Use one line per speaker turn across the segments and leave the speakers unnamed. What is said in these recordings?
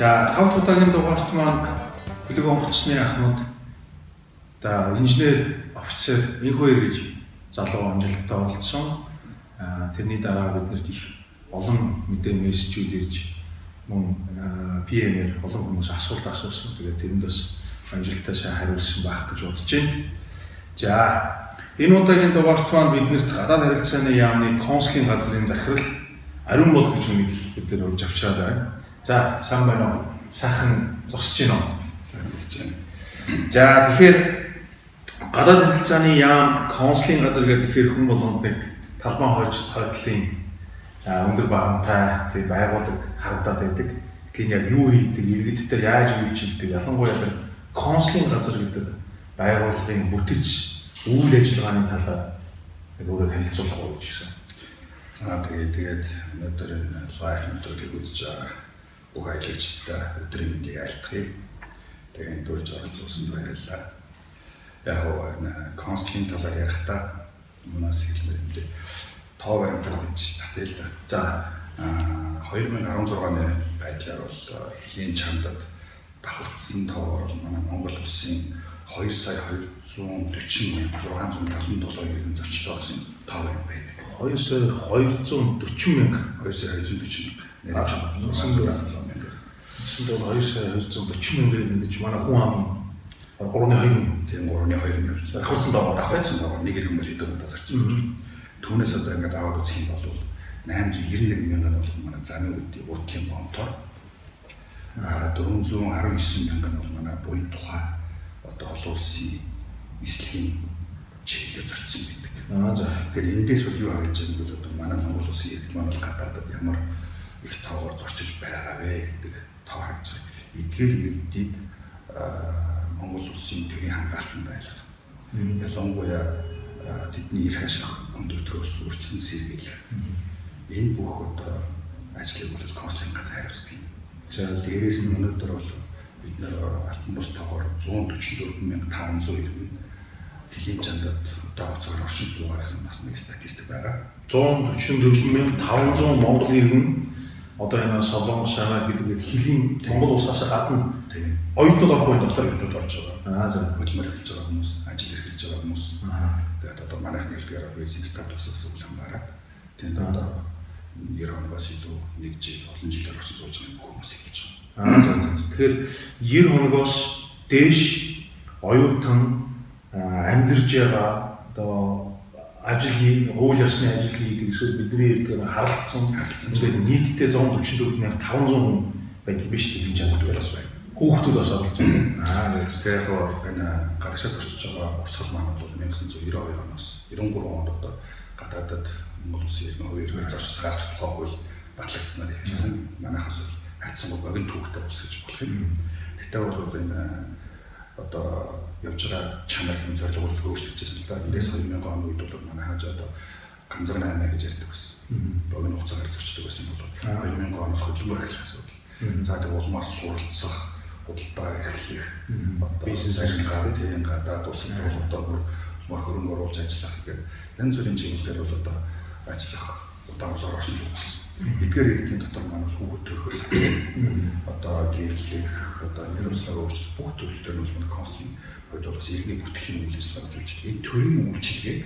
За 5 дахь удаагийн дугаарт маань бэлэг онгоцны ахмад за инженер офицер энх хоёр гэж залуу амжилттай болцсон. Тэрний дараа биднэрт их олон мэдээ мессежүүд ирж мөн PM-ээр олон хүмүүс асуулт асуусан. Тэгээд тэрэнд бас амжилттай сайн хариулсан байх гэж бодож байна. За энэ удаагийн дугаарт маань биднэрт гадаад харилцааны яамны консулын газрын захирал Ариун бол гэж үнийг бид нэр урьж авчираад байна. За сайн байна уу? Сайхан зогсож байна уу?
Сайн зогсож байна.
За тэгэхээр гадаад харилцааны яам консулын газар гэдэг тэгэхээр хүн болгонд нэг талбай хойдлын өндөр багамтай тэг байгууллага харагдаад байдаг. Тэгэхээр яг юу хийдэг, иргэд дээр яаж үйлчилдэг, ялангуяа тэр консулын газар гэдэг байгууллагын бүтэц үйл ажиллагааны талаар яг өөрөө танилцуулах уу гэж хэлсэн.
За тэгээд өнөөдөр лайв нэвтрүүлгийг үзэж байгаа бүх аялагчдаа өдрийн мэндийг айлтгая. Тэгээд дөрж оролцуулсанд баярлалаа. Яг нь консулын талаар ярихдаа юунаас хэлмээр юм бэ? Тоо баримтаас нэгж татъя л да. За 2016 оны байдлаар бол хийн чамдад давхцсан тоогоор манай Монгол улсын 2,240,677 иргэн зочдоо гэсэн тоо баримт байдаг.
2,240,000
нэрж
гэж манай хүн ам 3.2
тийм 3.2 явсан.
давхцсан
тоогоор нэг иргэн бол хэдэн удаа зарцсан гэж. Түүнээс одоо ингээд аваад үзэх юм бол 891 мянган бол манай замын үдийн уртлын бомтоор 419 мянган бол манай буян тухай одоо олон улсын нислэгийн чиглэлээр зарцсан байдаг.
За.
Тэгэхээр эндээс бол юу харж байгаа бол одоо манай Монгол улсын иргэд маань гадаадад ямар их тоогоор зорчиж байгаа вэ гэдэг тоо харж байгаа. Эдгээр иргэдийг Монгол улсын төвийн хамгаалтанд байлгах. Ялангуяа тэдний эрх ашиг хүндрэлтгөөс үржсэн сэргийлэх. Энэ бүх одоо ажлыг бол консулын газар хариуцдаг юм. За дээрээс нь өнөөдөр бол бид нэр алтан бус тоогоор 144,500 иргэн хийн чандад давцаар оршин суугаа гэсэн бас нэг статистик байгаа. 144,500 монгол иргэн одоо энэ Солонгос шанаа гэдэг хэлийн Монгол улсаас гадна оюутнууд орох үед дотор орж байгаа. За хөдөлмөр хийж байгаа хүмүүс, ажил эрхэлж байгаа хүмүүс. Тэгээд одоо манайх нэрээр визийн статусаас үл хамааран тэнд одоо 90 оноос илүү 1 жил олон жилээр орсон сууж байгаа хүмүүс хэлж байгаа.
Тэгэхээр 90 хоногоос дээш оюутан амьдарж байгаа одоо ажил хууль ёсны ажил хийдэг эсвэл бидний ирдгээр харилцсан нийтдээ 144,500 хүн байдаг биш гэж хэлж байгаа байна. Хүүхдүүд бас оролцож байна.
Тэгээд энэ гадагшаа зорчиж байгаа урсгал маань бол 1992 оноос 93 онд одоо гадаадад Монгол улсын иргэн хувийн зорчсоос тухайгүй батлагдсанаар эхэлсэн. Манайхаас хайцсан богино түүхтэй ус гэж болох юм. Тэгтээ бол энэ одоо явж байгаа чанар хэм зорилго бол өөрчлөгдөжсэн л да. 92 оны үед бол манай хааж одоо ганцхан 8 гэж ярьдаг байсан. Богино хугацаагаар зорчдог байсан бол 2000 оноос хөдөлмөр эхлэх асуудал. За тэг улмаас суралцах, худалдаа эрхлэх, бизнес ажиллагаа тийм гадаад улсад бол одоо бүр хөрөнгө оруулж ажиллах гэдэг янз бүрийн чиглэлээр бол одоо ажиллах удаансаар орсон болсон. Эдгээр иргэдийн дотор маань хүүхд төрөхөөс одоо гэрлэх, одоо нэр усаар өөрчлөлт бүх төрөлтөөр нь бол консулын хувьд бол бас иргэний бүтгэхийн үйл ажиллагаа үзүүлж байна. Энэ төрийн үйлчилгээг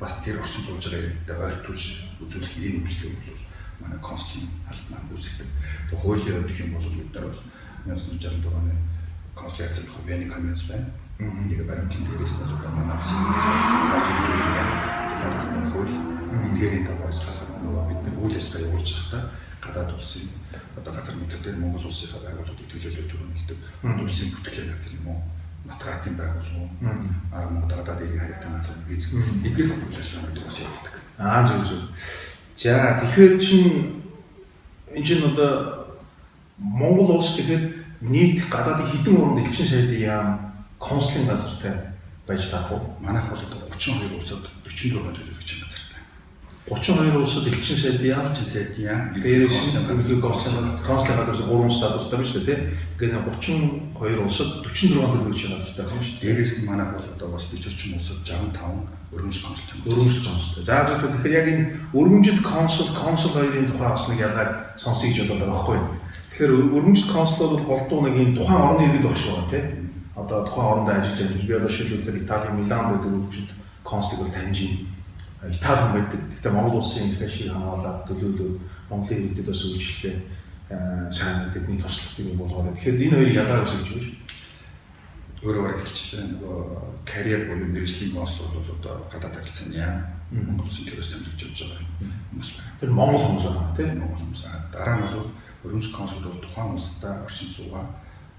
бас тэр орсон сууж байгаа иргэдэд ойртуулж үзүүлэх ийм үйлчлэг бол манай консулын алт маань үүсгдэг. Тэгээ хуулийн хувьд юм бол бид нар бол 1964 оны консулын газар хувийн коммуниц байна. Нэг баримтлан дээрээс нь одоо манай консулын хууль эдгээрийн дагуу ажилласаар нөгөө бид нар үйл ажиллагаа явуулж байхдаа гадаад улсын одоо газар мэдрэгээр Монгол улсын байгууллагуудыг төлөөлөлт өргөнүүлдэг. Улсын бүтгэлийн газар юм уу? Нотариатын байгууллага мөн гадаад иргэн хаягдсан газар виз эдгээр үйл ажиллагааг бас явуулдаг.
Зөв. За тэгэхээр энэ чинь одоо Монгол улс тэгэхээр нийт гадаадын хэдэн орнд элчин сайдын яам консулын газартай байж таах уу? Манайх бол одоо 32 улсад 46 төлөөлөгч газартай. 32 улсад элчин сайдын яам дээрээс консулын газар 3 статустай биш үү те? Гэхдээ 32 улсад 46 төлөөлөгч газартай байна шүү.
Дээрээс нь манайх бол одоо бас бичирчин улсад 65 өргөмж
консултай. За тэгэхээр яг энэ өргөмжид консул хоёрын тухай бас нэг ялгаар сонсъё гэж бодоод байгаа байхгүй юу? Тэгэхээр өргөмжлөлт консулууд бол голдуу нэг юм тухайн орны иргэд багш байгаа тийм. Одоо тухайн оронд ажиллаж байгаа. Би одоо шилжүүлэлт Италийн Милан гэдэг өргөмжлөлт консулыг бол таньж байна. Итали хүн байдаг. Гэхдээ Монгол улсын эрх ашиг хамгаалаад төлөөлөв Монголын иргэдэд бас үйлчлэлээ сайн тэдний туслахыг болгоод. Тэгэхээр энэ хоёрыг ялгаа гэж байна.
Өөрөөр хэлчихсэн нөгөө карьер буюу мэргэжлийн консул бол одоо гадаад харилцааны яам Монгол улсын төрөөс тэмдэглэж явж байгаа хүмүүс байна.
Тэр Монгол хүмүүс байна тийм.
Монгол хүмүүс. Дараа нь бол өргөмж консул бол тухайн улстай оршин суугаа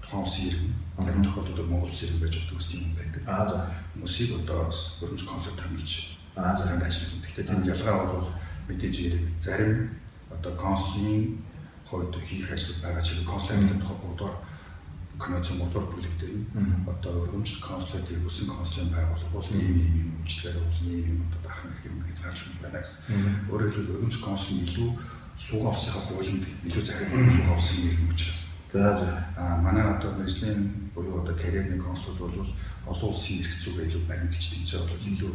тухайн улсын иргэн зарим тохиолдолд Монгол улсын иргэн байж байгаа тийм юм байдаг.
За.
Хүмүүсийг одоо өргөмж консул томилж
зарим
ажилладаг. Гэхдээ тийм ялгаа бол мэдээж хэрэг зарим одоо консулын хувьд хийх ажил байгаа чинь консулын харилцааны тухай бодоор конвенцийн бодоор бүлэгдэр одоо өргөмжлөлт консулын хүссэн консулын байгууллага бол ийм үйлчлэгээр бол ийм одоо даах юм хязгаарлалт байна гэсэн. Өөрөөр хэлбэл өргөмжлөлт консул илүү суугаа улсынхаа хуулинд илүү захиалсан суугаа улсын иргэн учраас. Манай одоо мэргэжлийн буюу одоо карьерны консул бол олон улсын эрх зүйгээ илүү баримталж тийч бол илүү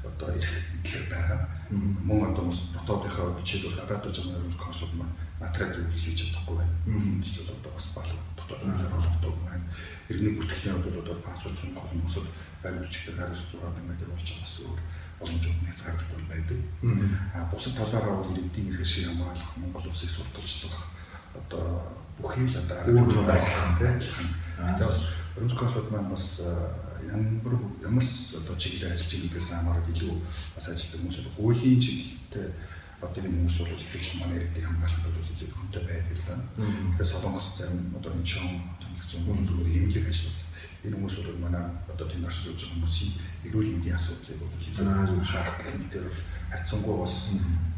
одоо эрх мэдлэг байгаа. Мөн одоо бас дотоодынхаа жишээлбэл гадаад ажлын өргөмж консул маань материал үйлчлэж чадахгүй байна. Үүнээс бол одоо бас баг дотоод олгодог байна. Иргэний бүртгэлийн хувьд одоо паспорт сонгох хүмүүсд баримтчигтэй 26 мянгаар болж байгаа бас өөр боломжууд нь хязгаарлалт байдаг. Бусад талаараа бол иргэдийн эрх ашиг хамгаалах, Монгол улсыг сурталчлах одоо бүхий л одоо
өөрөөр адилхан
тийм. Тэгээд бас өргөмж консулд маань бас ямар одоо чиглэлээр ажиллаж байгаа гэдгээс хамаарат илүү бас ажилладаг хүмүүс бол хуулийн чиглэлтэй одоо энэ хүмүүс бол ихэж манай иргэдийн хамгаалалт бол илүү хүнтэй байдаг л да. Тэгээд солонгос зарим одоо энэ шоу томилгцсан хүмүүс эмнэлэг ажилладаг. Энэ хүмүүс бол манай одоо тийм оршиж байгаа хүмүүсийн эрүүл мэндийн асуудлыг бол илүү харах гэх мэтээр бол харьцангуй бас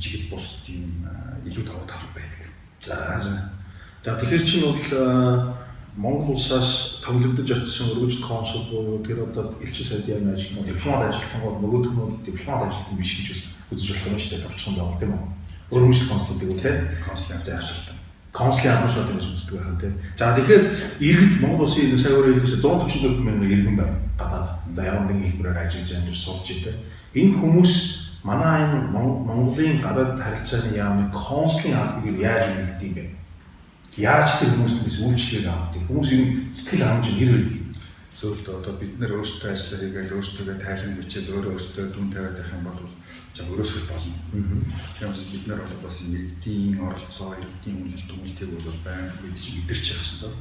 чиглэл бус тийм илүү давуу тал байдаг.
За тэгэхээр чинь бол Монгол улсаас томилогдож очсон өргөжлөлт консул буюу тэр одоо элчин сайдын ажилтнууд дипломат ажилтнууд нөгөөх нь бол дипломат ажилтан биш гэж үзэж болох юм шүү дээ. Товчхон байгаа тийм үү? Өргөжлөлт консулуудыг үү тийм
консулын ажилтан.
Консулын ажилтнууд гэж үздэг байх тийм. За тэгэхээр иргэд Монгол улсын сая өөрөө хэлсэн 144 мянган иргэн байна. Гадаад одоо ямар нэгэн хэлбэрээр ажиллаж байгаа юм суулж идэв. Энэ хүмүүс манай энэ Монголын гадаад харилцааны яамны консулын албыг яаж үйлддэг юм бэ? Яаж тэр хүмүүст үйлчлэгийг авдаг? Хүмүүс юм сэтгэл хангамж нэр өгдөг.
Зөвлөлт одоо бид нэр өөрсдөө ажиллаа хийгээл өөрсдөө тайлан бичээд өөрсдөө дүн тавиад байх юм бол жаа өрөөсгөл болно. Тэгэхээр бид нар бол бас иргэдийн оролцоо, иргэдийн үнэлт үнэлтэйг бол байн мэдэрч явах хэрэгтэй.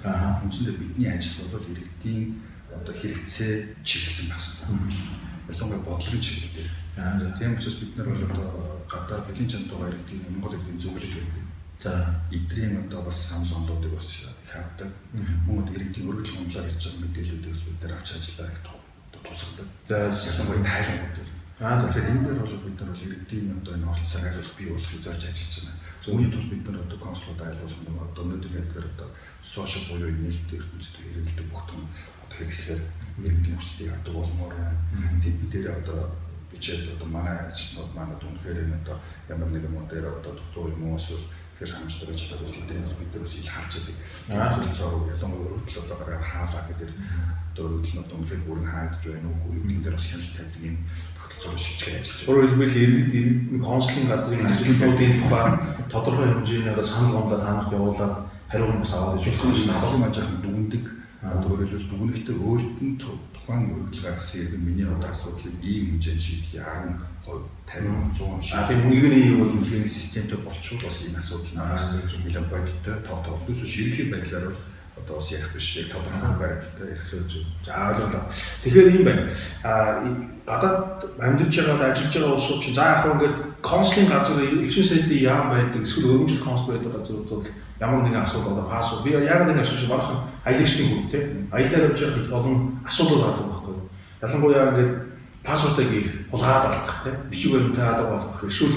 Үндсэндээ бидний ажил бол иргэдийн одоо хэрэгцээ чиглэсэн байх хэрэгтэй. Ялангуяа бодлогын чиглэл дээр. Тийм учраас бид нар бол одоо гадаад хэлийн чанартай иргэдийн Монгол иргэдийн зөвлөл өгдөг. За эдрийн одоо бас санал онолуудыг бас их авдаг. Мөн иргэдийн өргөдөл хөндлөөр хийж байгаа мэдээллүүдийг бид нар авч ажилладаг тусгадаг. За ялангуяа тайлбар дээр. Тэгэхээр энэ дээр бол бид нар иргэдийн одоо энэ оролцоог айлуулах бий болохыг зорж ажиллаж байна. Үүний тулд бид нар одоо консулууд айлуулах юм одоо өнөөдөр ярьдаг одоо сошиал буюу нийт ертөнцийн хэрэгэлдэг бүх том одоо хэрэгслэр иргэдийн хүслийг авдаг болмоор байна. Тэдэн дээр одоо бичээд одоо манай ажилтнууд манай түнхээр энэ одоо ямар нэгэн модээр одоо доктор юм уу эсвэл тэр хамжтай ажилладаг бол эдгээрээс бид нар бас ил харж байдаг. Зороо ялангуяа өргөдөл одоо гараа хаалаа гэдэг одоо өргөдөл нь одоо үнэхээр бүрэн хаагдж байна уу гэдэг дээр бас хяналт тавьдаг юм тогтолцоо шийдэж ажиллаж байна.
Өөрөөр хэлбэл иргэд консулын газрын ажилтнуудын тухай тодорхой хэмжээний одоо санал гомдоо танах явуулаад хариуг бас аваад иж болох юм шиг
асуулт мажаахан дүгндэг. Өөрөөр хэлбэл дүгнэхдээ өөрт нь тухайн өргөдөл гаргасан иргэн миний одоо асуудлыг ийм хэмжээнд шийдлээ 10%, 50%, 100% шийдлээ.
Тийм үнэлгээний бол
үнэлгээний системтэй болчихвол бас ийм асуудал нэлээд бодиттой тоо плюс ширхэг байдлаар бол одоо бас ярих биш яг тодорхой байдлаар ярих гэж.
За ойлголоо. Тэгэхээр юм байна. Гадаад амьдарч байгаа ажиллаж байгаа улсууд чинь за яг ингээд консулын газар элчин сайдын яам байдаг эсвэл өргөмжлөлт консул байдаг газрууд бол ямар нэгэн асуудал одоо паспорт би яг нэг асууж барах аялагчдын хүн тийм аялаар явж байгаа их олон асуудал гардаг байхгүй. Ялангуяа ингээд паспортыг их хулгаад алдах тийм бичиг баримтаа алга болгох эсвэл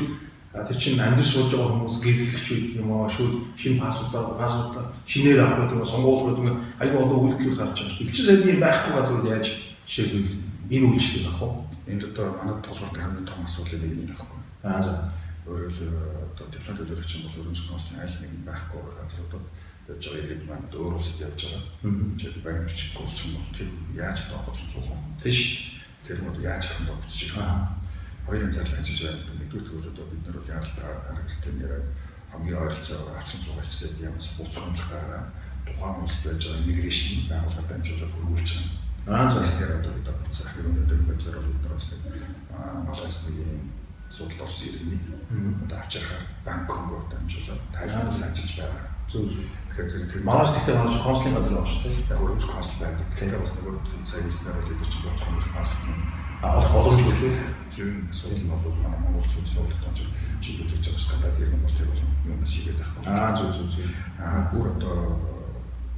тэр чинь амьд сууж байгаа хүмүүс гэрлэгч үед юм аа эсвэл шинэ паспортаа шинээр авах гэдэг нь сонгууль гэдэг нь аюул олон үйлдэлүүд гарч байгаа. Элчин сайдын байхгүй газар яаж жишээлбэл энэ үйлчлэг авах вэ?
Энд одоо манай толгойд хамгийн том асуудал нэг юм байхгүй.
За
өөрөөр одоо дипломат төлөөлөгч бол өргөмж консулын айл нэг байхгүй газруудад явж байгаа иргэд маань өөр улсад явж байгаа. Тэгэхээр баримт бичих болж юм бол тэр яаж доогдож суух вэ? Тийш тэр мод яаж доогдож байгаа. Хоёрын зал ажиллаж байгаа гэдэг нэгдүгээр төвөөр одоо бид нар яаралтай арга системээр хамгийн ойролцоо авсан суугч гэсэн юм буцаамжлахаараа тухайн улсад байж байгаа иммиграшн байгууллагад дамжуулаад хөрвүүлж байгаа. Зөвхөн одоо бид буцаах өнөөдөр байдлаар бол бид нар бас Малайзийн судал орсон иргэний одоо авчирхаар Бангкокоор дамжуулаад Тайландд ажиллаж байгаа. Тэгэхээр тэр
Малайз гэхдээ манай консулын газар байна шүү дээ.
Яг өөрөөр консул байдаг. Тэгэхээр бас нөгөө сая хэлснээр бол бид чинь буцаамжлах
боломж өгөх
зүүн асуудал нь бол манай Монгол сүнс судалт гэж шийдвэрлэж байгаа скандал юм бол тэр бол юунаас шийдэж байгаа.
Зөв.
Бүр одоо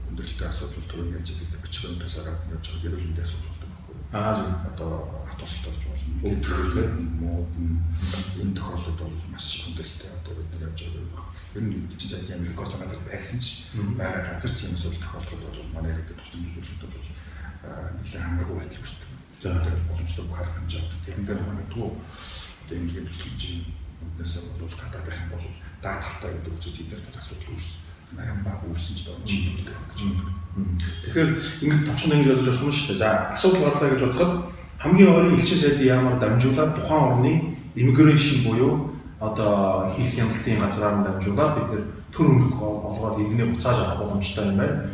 өндөртэй асуудал төрөг яаж гэдэг бичиг өнөөс араад явж байгаа гэрэл мэндийн асуудал болдог байхгүй. Одоо автосолт орж болно. Тэр мод энэ тохиолдолд бол маш өндөртэй одоо бид нар явж байгаа. Ер нь бичиж байгаа Америкоос газар байсан ч байгаа газар ч юм асуудал тохиолдоход бол манай иргэдэд тусламж үзүүлэлтүүд бол нэлээд хамаагүй байдлыг үүсдэг. За тэр боломжтой харах хэмжээ авдаг. Тэрэн дээр манай туу одоо ингээд төсөлжийн үднээс бол гадаад байх юм бол даатгалтай гэдэг үгсүүд эдгээр асуудал үүс нарийн баг үүсэж байгаа юм гэж байна.
Тэгэхээр ингээд товчхон ингэж бодож болох юм шүү дээ. За асуудал бодлоо гэж бодоход хамгийн ойрын элчин сайдын яамаар дамжуулаад тухайн орны иммиграшн буюу одоо хил хяналтын газраар дамжуулаад бид нэр төр хөнгөх болгоод иргэнээ буцааж авах боломжтой юм байна.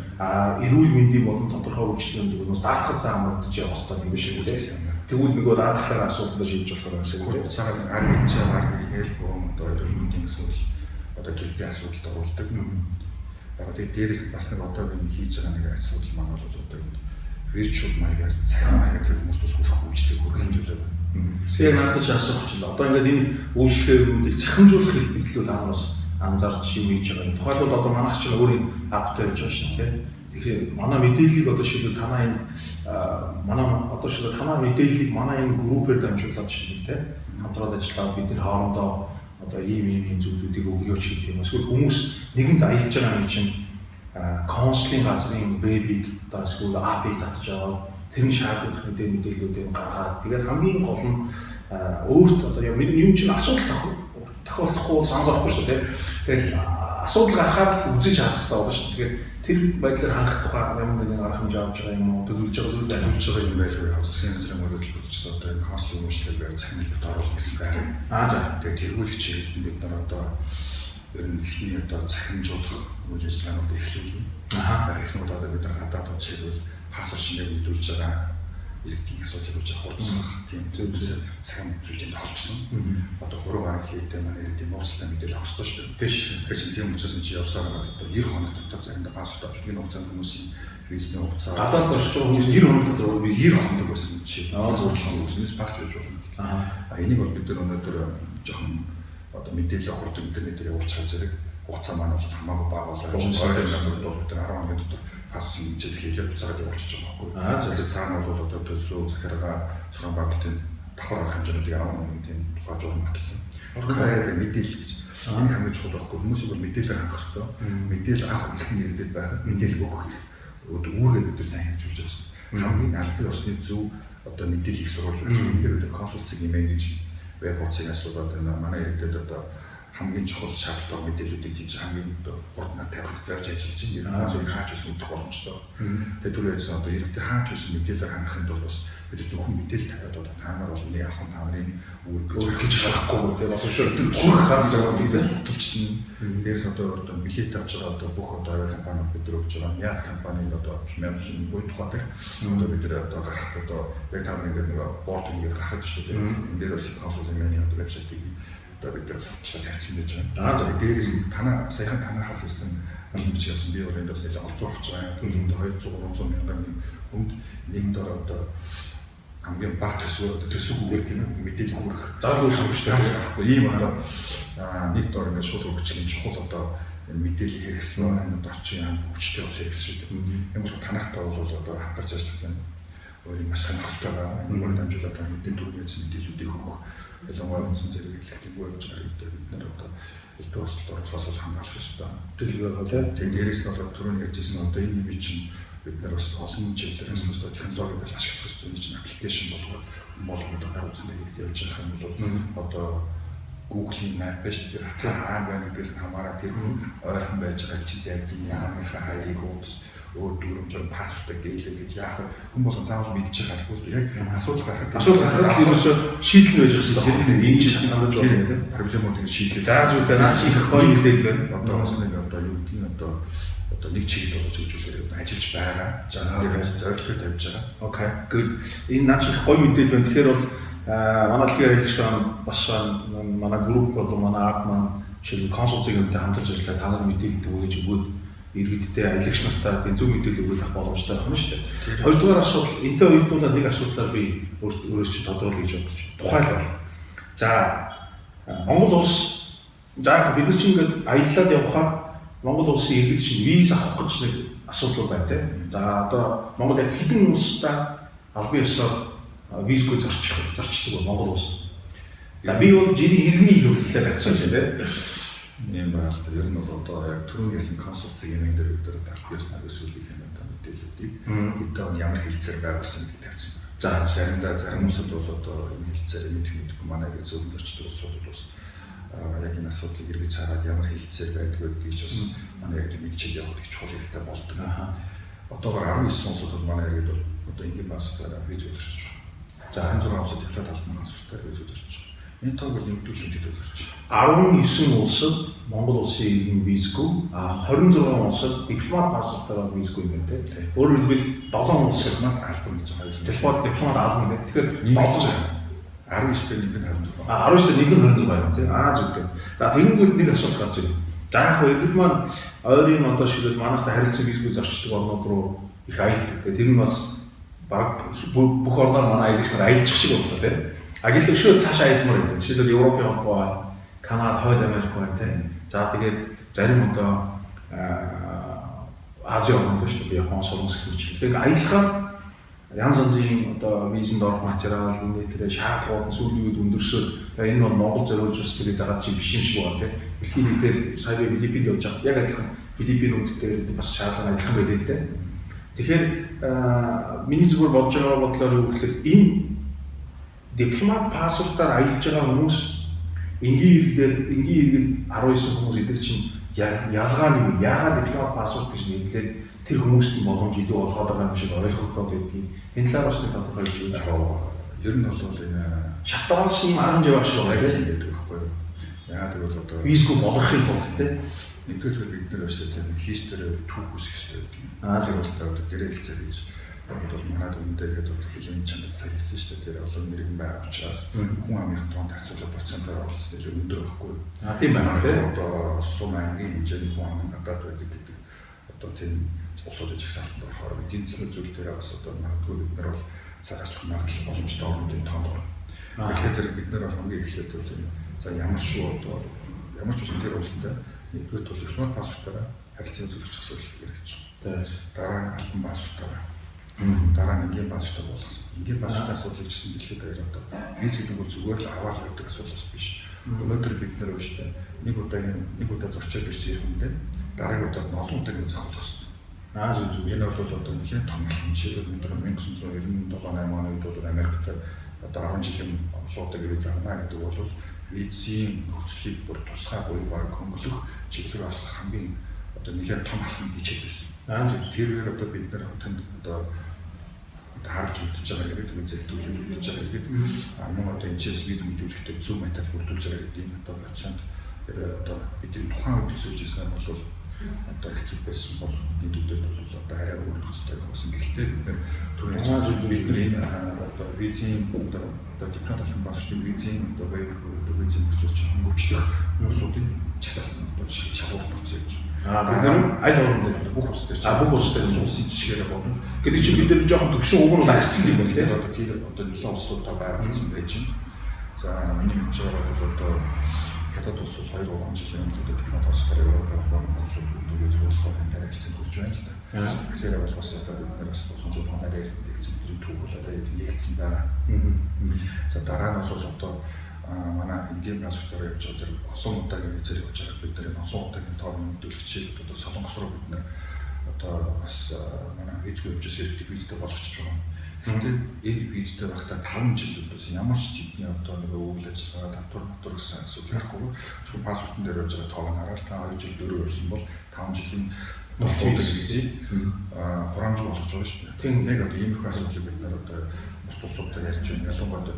Эрүүл мэндийн болон тодорхой үйлчлэлийн дүгнээс даатгал зам хамгаалж явах хэрэгтэй юм биш үү гэсэн. Тэгвэл нөгөө даатгалаар асуудал шийдэж болохоор юм шиг үү?
Буцаагаад армийн хэлбэр одоо эрүүл мэндийн асуудал одоо төлөвийн асуудалд оруулдаг. Яг тэгээд дээрээс бас нэг одоо би хийж байгаа нэг асуудал маань бол одоо virtual маягаар цахим маягаар тэр хүмүүстээс хүрэх үйлчлэг хүргэх юм төлөө.
Яг надад ч асуух чинь одоо ингээд энэ үйлчлэгийг захимжуулах хэлбэрлэл аамаас анзаарч юм хийж байгаа юм. Тухайлбал одоо манайх чинь өөрийн аптай гэж байна шүү дээ. Тэгэхээр манай мэдээллийг одоо шилбэл танаа энэ манай одоо шилбэл танаа мэдээллийг манай энэ группээр дамжуулаад шилбэл те хамтраад ажиллаад бид нэр хоорондоо одоо ийм зүйлүүдийг өгөөч гэдэг юм. Эсвэл хүмүүс нэгэнд аялж байгаа юм чинь консулын газрын вебийг одоо эсвэл апыг татж аваад тэрний шаардлагатай мэдээллүүдийг гаргаад тэгээд хамгийн гол нь өөрт одоо юм чинь асуудал тохиолдохгүй бол санзахгүй шүү дээ. Тэгэл асуудал гарахаар л үзэж авах хэрэгтэй байна шүү. Тэгээд тэр байдлаар хангах тухай ямар нэгэн арга хэмжээ авч байгаа юм уу? Төлөвлөж байгаа зүйл
төлөвлөж байгаа юм байх уу? Засгийн газрын мөрөдөл бүтчихсэн одоо энэ консулын үйлчлэгээр захин хэлбэрт оруулах гэсэн байна.
За.
Тэгээд тэргүүлэх чиглэлд бид нар одоо ер нь ихний одоо захимжуулах үйл ажиллагаанууд эхлүүлнэ. Эхнүүд одоо бид нар гадаадд чиглэл пассворд шинээр мэдүүлж байгаа иргэдийн асуудлыг болж хурцсах тийм зүйлс цагаан зүйлтэй холбосон. Одоо хуруу гарах хийхдээ манай иргэдийн нууцтай мэдээлэл авах хэрэгтэй шүү дээ. Тэгэхээр тийм учраас чи явсаар одоо 90 хоног дотор заримдаа пассворд авч энэ хугацаанд хүмүүсийн визний хугацаа
гадаад орж байгаа хүмүүс 90 хоног дотор
би 90 хоног байсан чи. Зүйлс багч байж болно. Энийг бол бид нар өнөөдөр жоохон одоо мэдээлэл хурдан интернетээр явуулчих зэрэг хугацаа маань бол хамаагүй бага болоо. Ойрын газрууд бол бид нар 10 хоногийн дотор пассворд хэмжээс хийлээ буцаад явуулчих жоох байхгүй. Тэгээд цаана бол одоо төсөө захиргаа цорон банкын давхар арга хэмжээнүүдийг 10 хоногийн тийм тухай журам баталсан. Тэгээд мэдээлэл гэж энэ хамгийн чухал байхгүй. Хүмүүсийг бол мэдээлэл хангах хэрэгтэй. Мэдээлэл авах их нэрдэд байх, мэдээлэл өгөх үүргээ бид сайн хэмжүүлж байгаа. Хамгийн албан ёсны зөв одоо мэдээллийг сурвалж өгч байгаа. Консулцыг нэмэх гэж веб хуудсыг ашиглаад манай иргэдэд одоо хамгийн чухал шаардлагатай мэдээллүүдийг тийж хамгийн хурднаар тавих зорж ажиллаж байна. Хаач ус үзэх боломжтой. Тэгээд түр яжсан одоо иргэдэд хаач ус мэдээлэл хангахын тулд бас бид зөвхөн мэдээлэл тавиад одоо та нар бол нэг ахын та нарын үүрэг гэж болохгүй. Тэгээд бас шүүх харж байгаа бидээс судалчдын дээрс одоо билет авч байгаа одоо бүх одоо авиакомпаниуд бид өгч байгаа. Яд компанид одоо мянчин буй тухайд одоо бид одоо гарахад одоо яг та нар ингээд нэг борд ингээд гарахад шүү дээ. Энд дээр бас консулын меню одоо вебсайтыг бид нар сурчлаа тавьсан байж байгаа. За дээрээс нь танаа саяхан танахаас ирсэн боломж явсан би бол энд бас нэлээд олзуурч байгаа. Төлөвлөнд 200-300 мянган хүнд нэг дор одоо хамгийн баг төсвөөр тийм мэдээлэл хүрэх зал үүсгэх хэрэгтэй. Ийм одоо нэг дор ингээд шууд өгчгийн чухал одоо мэдээлэл хэрэгсэл байна. Орчин хүчтэй ус хэрэгсэл шүү дээ. Ямар ч танахтай бол одоо хамтарч ажиллах юм. Өөрийн маш сонирхолтой байгаа. Ямар дамжуулаад байгаа мэдээлэл мэдээллүүдийг өгөх ялангуяа үндсэн зэрэг хэлэхгүй явж байгаа гэдэг бид нар одоо элдв осолд оруулахаас бол хамгаалах ёстой. Дэлгэрээ тийм. Тэгээд дээрээс нь бол түрүүн ярьжсэн одоо энэ юм чинь бид нар бас олон чиглэлээр өсөлтөө технологиг ашиглах ёстой нэг чинь аппликейшн болгоод байгаа үндсэндээ явж байгаа юм бол одоо Google-ийн map биш тэр хаа байна гэдгээс хамаараа тэр ойрхон байж байгаа чи зайдын яамынхаа хаягийг өөр дүрмжээр паспортыг гэлээ гэж яах вэ? Хүн болгон заавал мэдчих харахгүй яг асуудал гарахад
ерөөсөө шийдэл байж байгаа юм. Тэр энэ чинь хандаж байна тийм.
Проблемуудыг шийдэх.
За зүгээр наач их гоё мэдээлэл байна.
Одоо бас нэг одоо юу гэдэг нь одоо нэг чиглэл болж хөгжүүлэхээр ажиллаж байгаа. За тэрээс зорилгоо тавьж байгаа.
Окей. Good. Энэ наач их гоё мэдээлэл байна. Тэгэхээр бол манай дэлхийн аялал шоу бас манай групп болон манай ап маань шил консультинг хамтарч ажиллаад та нар мэдээлэл өгөөж өгөөд иргэдтэй аялагч нартаа тийм зөв мэдээлэл өгөх боломжтой байна шүү дээ. Хоёрдугаар асуудал энэтэй уялдуулаад нэг асуудлаар би өөрөөс чи тодруулах гэж бодож байна. Тухайлбал за Монгол улс за бид нар чинь ингээд аяллаад явхаар Монгол улсын иргэд чинь виз авах гэж нэг асуудал байна тийм. За одоо Монгол яг хэдэн улстай албан ёсоор визгүй зорчдог Монгол улс. За би бол жирийн иргэний хөвлөлөө гацсан юм тийм.
Ийм байгаад ер нь бол одоо яг түрүүнээс консультинг юм дээр албан ёсноор эсвэл их юм одоо мэдээлэлүүдийг хэдэн ямар хэлцээр байгуулсан гэдэг тавьсан байна. За заримдаа зарим улсууд бол одоо энэ хэлцээр мэдгүй манай гэж зөвхөн зорчдог улсууд бас яг энэ асуудлыг эргэж хараад ямар хэлцээр байдаг гэдгийг ч бас манай яг мэдчихэд явах гэж чухал хэрэгтэй болдог. Одоогоор 19 улсууд бол манай яг бол одоо ингийн бастаар виз үзэрч байна. За 16 улсад дипломат албан консультаар виз үзэрч байна. Энэ тог бол нэмэгдүүлэлт үзэрч байна.
19 улсад Монгол улсын иргэн визгүй, 26 улсад дипломат паспортоор визгүй юм байна тийм. Өөрөөр хэлбэл 7 улсад
албан гэж
байгаа. Дипломат албан гэдэг. Тэгэхээр
нэмэгдэж байна. 19-тэй нэг нь 26.
19-тэй нэг нь 26 байна тийм. Зүгтэй. За тэгэнгүүт нэг асуулт гарч ирнэ. За яг хөө иргэд маань ойрын одоо шилбэл манайхтай харилцан визгүй зорчдог орнууд руу их аялдаг. Тэр нь бас баг бүх орноор манай аялагч нар аялчих шиг боллоо тийм. Гэтэл өшөө цааш аялмаар байдаг. Жишээлбэл Европын холбоо байна, Канада, Хойд Америк байна тийм. За тэгээд зарим одоо Азийн орнууд шүү дээ. Япон, Солонгос гэх мэт. Тэгэхээр аялахаар янз янзын одоо визэнд орох материал, энэ шаардлагууд нь сүүлийн үед өндөрсөөр энэ бол Монгол зориулж бас тэгээд дагаад чи биш юм шиг байна тийм. Дэлхийн нийтээр сая Филиппинд явж байгаа. Яг адилхан Филиппинуудтэй бас шаардлага адилхан байлээ л дээ. Тэгэхээр миний зүгээр бодож байгаа бодлоор юу гэхээр энэ дипломат паспортаар аялж байгаа хүмүүс энгийн иргэд 19 хүмүүс эдгээр чинь ялгаа нь яагаад дипломат паспорт гэж нэрлээд тэр хүмүүст нь боломж илүү олгоод байгаа юм шиг ойлголтоо гэдгийг энэ талаар бас нэг тодорхой хэлж байгаа.
Ер нь бол энэ
шатаалс юм 10 жив ашиг байгаа гэдэг байхгүй юу?
Яагаад гэвэл одоо
визгүй болгохын тулд тийм
нэгдүгээр бид нар өсөө тийм хийстээр түүх үсэх хэрэгтэй гэдэг. Зөвхөн одоо гэрээ хэлцээр гэж бол манайд үүндээ ихэд хэлэн чанад сайн хэлсэн шүү дээ. Тэр олон нэргэн байгаа учраас хүн амын тоонд харьцуулах процентоор олсон илүү өндөр байхгүй.
Тийм байна тийм.
Одоо сум ангийн хэмжээний хүн амын гадаад байдаг гэдэг одоо тийм улсуудын жагсаалтанд орохоор эдийн засгийн зүйл дээр бас одоо магадгүй бид нар бол цагаачлах магадлал боломжтой орнуудын тоонд орно. Тэгэхээр зэрэг бид нар хамгийн эхлээд бол за ямар ч үсэн тэр улстай нэгдүгээр тул дипломат паспортаараа харилцан үзүүлж асуулах хэрэгж байна. Дараа нь албан паспортаараа дараа нь ингийн паспортаар болгосон. Ингийн паспортын асуудлыг гэсэн дэлхийд даяар одоо виз гэдэг нь зүгээр л аваад явдаг асуудал биш. Өнөөдөр бид нэр өштэй нэг удаа зорчоод ирсэн хүндээ дараагийн удаад нь олон удаа виз авах хэрэгтэй. Зөв. Энэ бол одоо нэхэн том юм. Жишээлбэл өнөөдөр 1997-8 оны үед бол Америкт одоо 10 жилийн олоодаг виз авна гэдэг бол визийн нөхцөлийг бүр тусгай буюу баг хөнгөлөх чиглэл болох хамгийн одоо нэгээр том алхам хийчихсэн байсан. Тэрээр одоо бид нар хотод одоо харж үзэж байгаа гэдэг визийг төлөвлөж байгаа гэдэг мөн одоо энэ чээс виз мэдүүлэхдээ зөв метод бүрдүүлж байгаа гэдэг энэ одоо процент тэр одоо бидний тухайн үед төсөөлж ирсэн бол одоо хэцүү байсан бол бид үдээд бол одоо арай өөр хөстэй болсон. Гэхдээ бид нар түрүүний бид энэ одоо визийн одоо дипломат албан паспортын визийн одоо визийн төслөж хөнгөлөх хүмүүсийн чагсаалтанд одоо шалгуур процесс гэж. Бид нар аль орнд бүх улс дээр бүх улс дээр улсын жишгээр болно. Гэдэг чинь бид нар жоохон төвшин уг нь агцсан юм байна тийм. Одоо тэр одоо нэлээд улсуудаа байгуулсан байж байна. За миний мэдж байгаа бол одоо хятад улс 2-3 жилийн өмнө дипломат паспортаар Европын улсууд үдгээс болохоор энэ харилцан хүрч байна л да. Тэгэхээр бол бас одоо бид нар бас боломжтой ханаар хэлсэн бидний түүх бол одоо нэгдсэн байгаа. За дараа нь бол одоо манай ингийн паспортоор явж байгаа тэр олон удаагийн визээр явж байгаа бид нар олон удаагийн тоорны мэдүүлэгчийг одоо Солонгос руу бид нар одоо бас манай визгүй явж ирсэн визтэй болгочихж байгаа. Гэтэл энэ визтэй байхдаа 5 жил бас ямар ч жидний одоо нэг үйл ажиллагаа татвар гэсэн асуудал гарахгүй. Зөвхөн паспортын дээр явж байгаа тоог хараад та 2 жил 4 явсан бол 5 жилийн Монголын визийг хураамж болгож байгаа шүү дээ.
Тийм.
Яг одоо иймэрхүү асуудлыг бид нар одоо бус тусуудаар ярьж байна. Ялангуяа одоо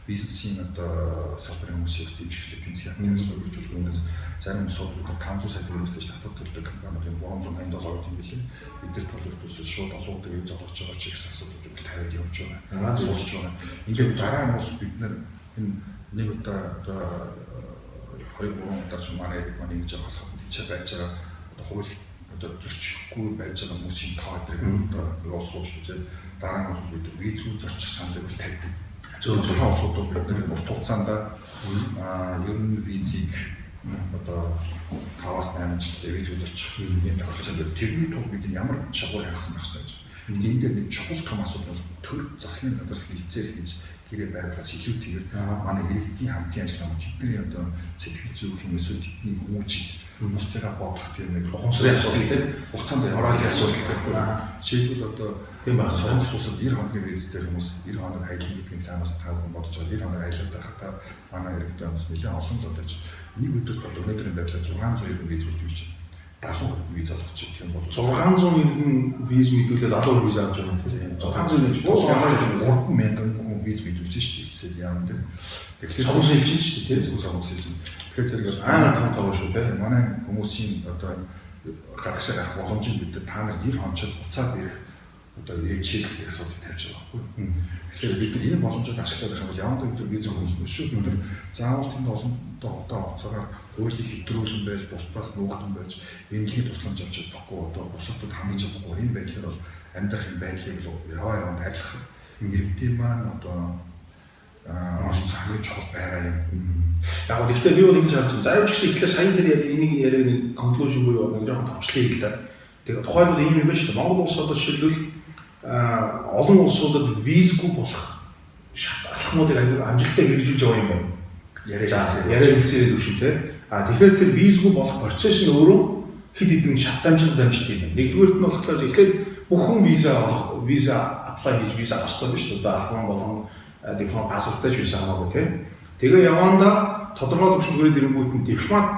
бизнесийн одоо салбарын хүмүүсийг дэмжих потенциалтай өргөжүүлэх үнээс зарим суудууд 500 сая төгрөгөөс татвар төлдөг компаниуд 380 доллар гэм билээ. Бид нар төлөвлөлтөөс шууд олгодог үе зогсож байгаа ч их асуудлууд тавиад явж байгаа. Суулж байгаа. Ингээд дараа нь бол бид нар энэ нэг одоо 2-3 удаа ч манай ингэж явахаас тийч байж байгаа одоо хууль одоо зөрчихгүй байж байгаа хүмүүсийн тоо өдрийг одоо уусуулж үзээд дараа нь бол бид визгүй зорчих саналыг тавьдаг. Зөв асуудал бид нар урт хугацаанд ер нь визийг одоо 5-8 жилдээ виз үзэрчих юм тохиолдсон. Тэрний тул бид ямар шагнал хангасан байх хэрэгтэй. Энд дээр нэг чухал том асуудал бол төр засгийн газраас хилцээр хийж гэрээ байрлалаас илүүтэйгээр манай иргэдийн хамтын ажиллагаа тэдний одоо сэтгэл зүйн юм эсвэл тэдний хүмүүжийг бусдаараа бодох тийм нэг ухамсарын асуудал тийм хугацаанд яваалын асуудал гэхгүй. Жишээлбэл одоо тийм ба сонгох суусад 90 хоногийн визээр хүмүүс 90 хоног аялна гэдгийг цаанаас та хүн бодож байгаа. 90 хоног аялаад байхад манай иргэдийн хүмүүс нэлээд олон л удаж нэг өдөрт одоо өнөөдрийн байдлаар 600 иргэн виз үлдүүлж байна. 70 виз олгож байгаа юм бол 600 иргэн виз мэдүүлээд 70 виз авч байгаа юм тийм. 600 виз бол ямар 3000 хүн виз мэдүүлж шүү дээ. Хэсэг яам тийм. Тэгэхээр сонгож хэлж шүү дээ тийм. Сонгож хэлж. Тэгэхээр зэрэг
амар том шүү тийм.
Манай хүмүүсийн одоо гадагшаа гарах боломжийг бид та нар 90 хоног буцаад ирэх одоо ээжлэх асуудыг тавьж байгаа байхгүй. Тэгэхээр бид энэ боломжийг ашиглаад байх юм бол явандаа бид виз өгөх шүү. Бид нар заавал тэнд олон одоо хугацаагаар хуулийг хэтрүүлэн байж, бусдаас нуугдсан байж, эмнэлгийн тусламж авч чадахгүй одоо бусдад хандж чадахгүй энэ байдлаар бол амьдрах юм байдлыг яванд ажиллах иргэдийн маань одоо олон цагийн чухал байгаа юм.
Яг нь ихтэй би бол ингэж харж байна. За явж гэсэн ихлээр сая дээр энийг яриаг нэг конклюжн буюу нэг жоохон товчлын хэл та. Тэгээ тухайн бол ийм юм байна шүү дээ. Монгол улс одоо жишээлбэл олон улсуудад визгүй болох алхмуудыг амжилттай хэрэгжүүлж байгаа юм байна. Яриа хэлцээрээ дүүшин те. Тэгэхээр тэр визгүй болох процесс нь өөрөө хэд хэдэн шат дамжуулалт дамжуулт юм. Нэгдүгээрт нь болохоор эхлээд бүх хүн виза аплай хийж виза авах хэрэгтэй биш үү? Одоо албан болон диплом паспорттай ч виза хамаагүй те. Тэгээ яванда тодорхой төвшөлгөөрөд ирэнгүүт нь дипломат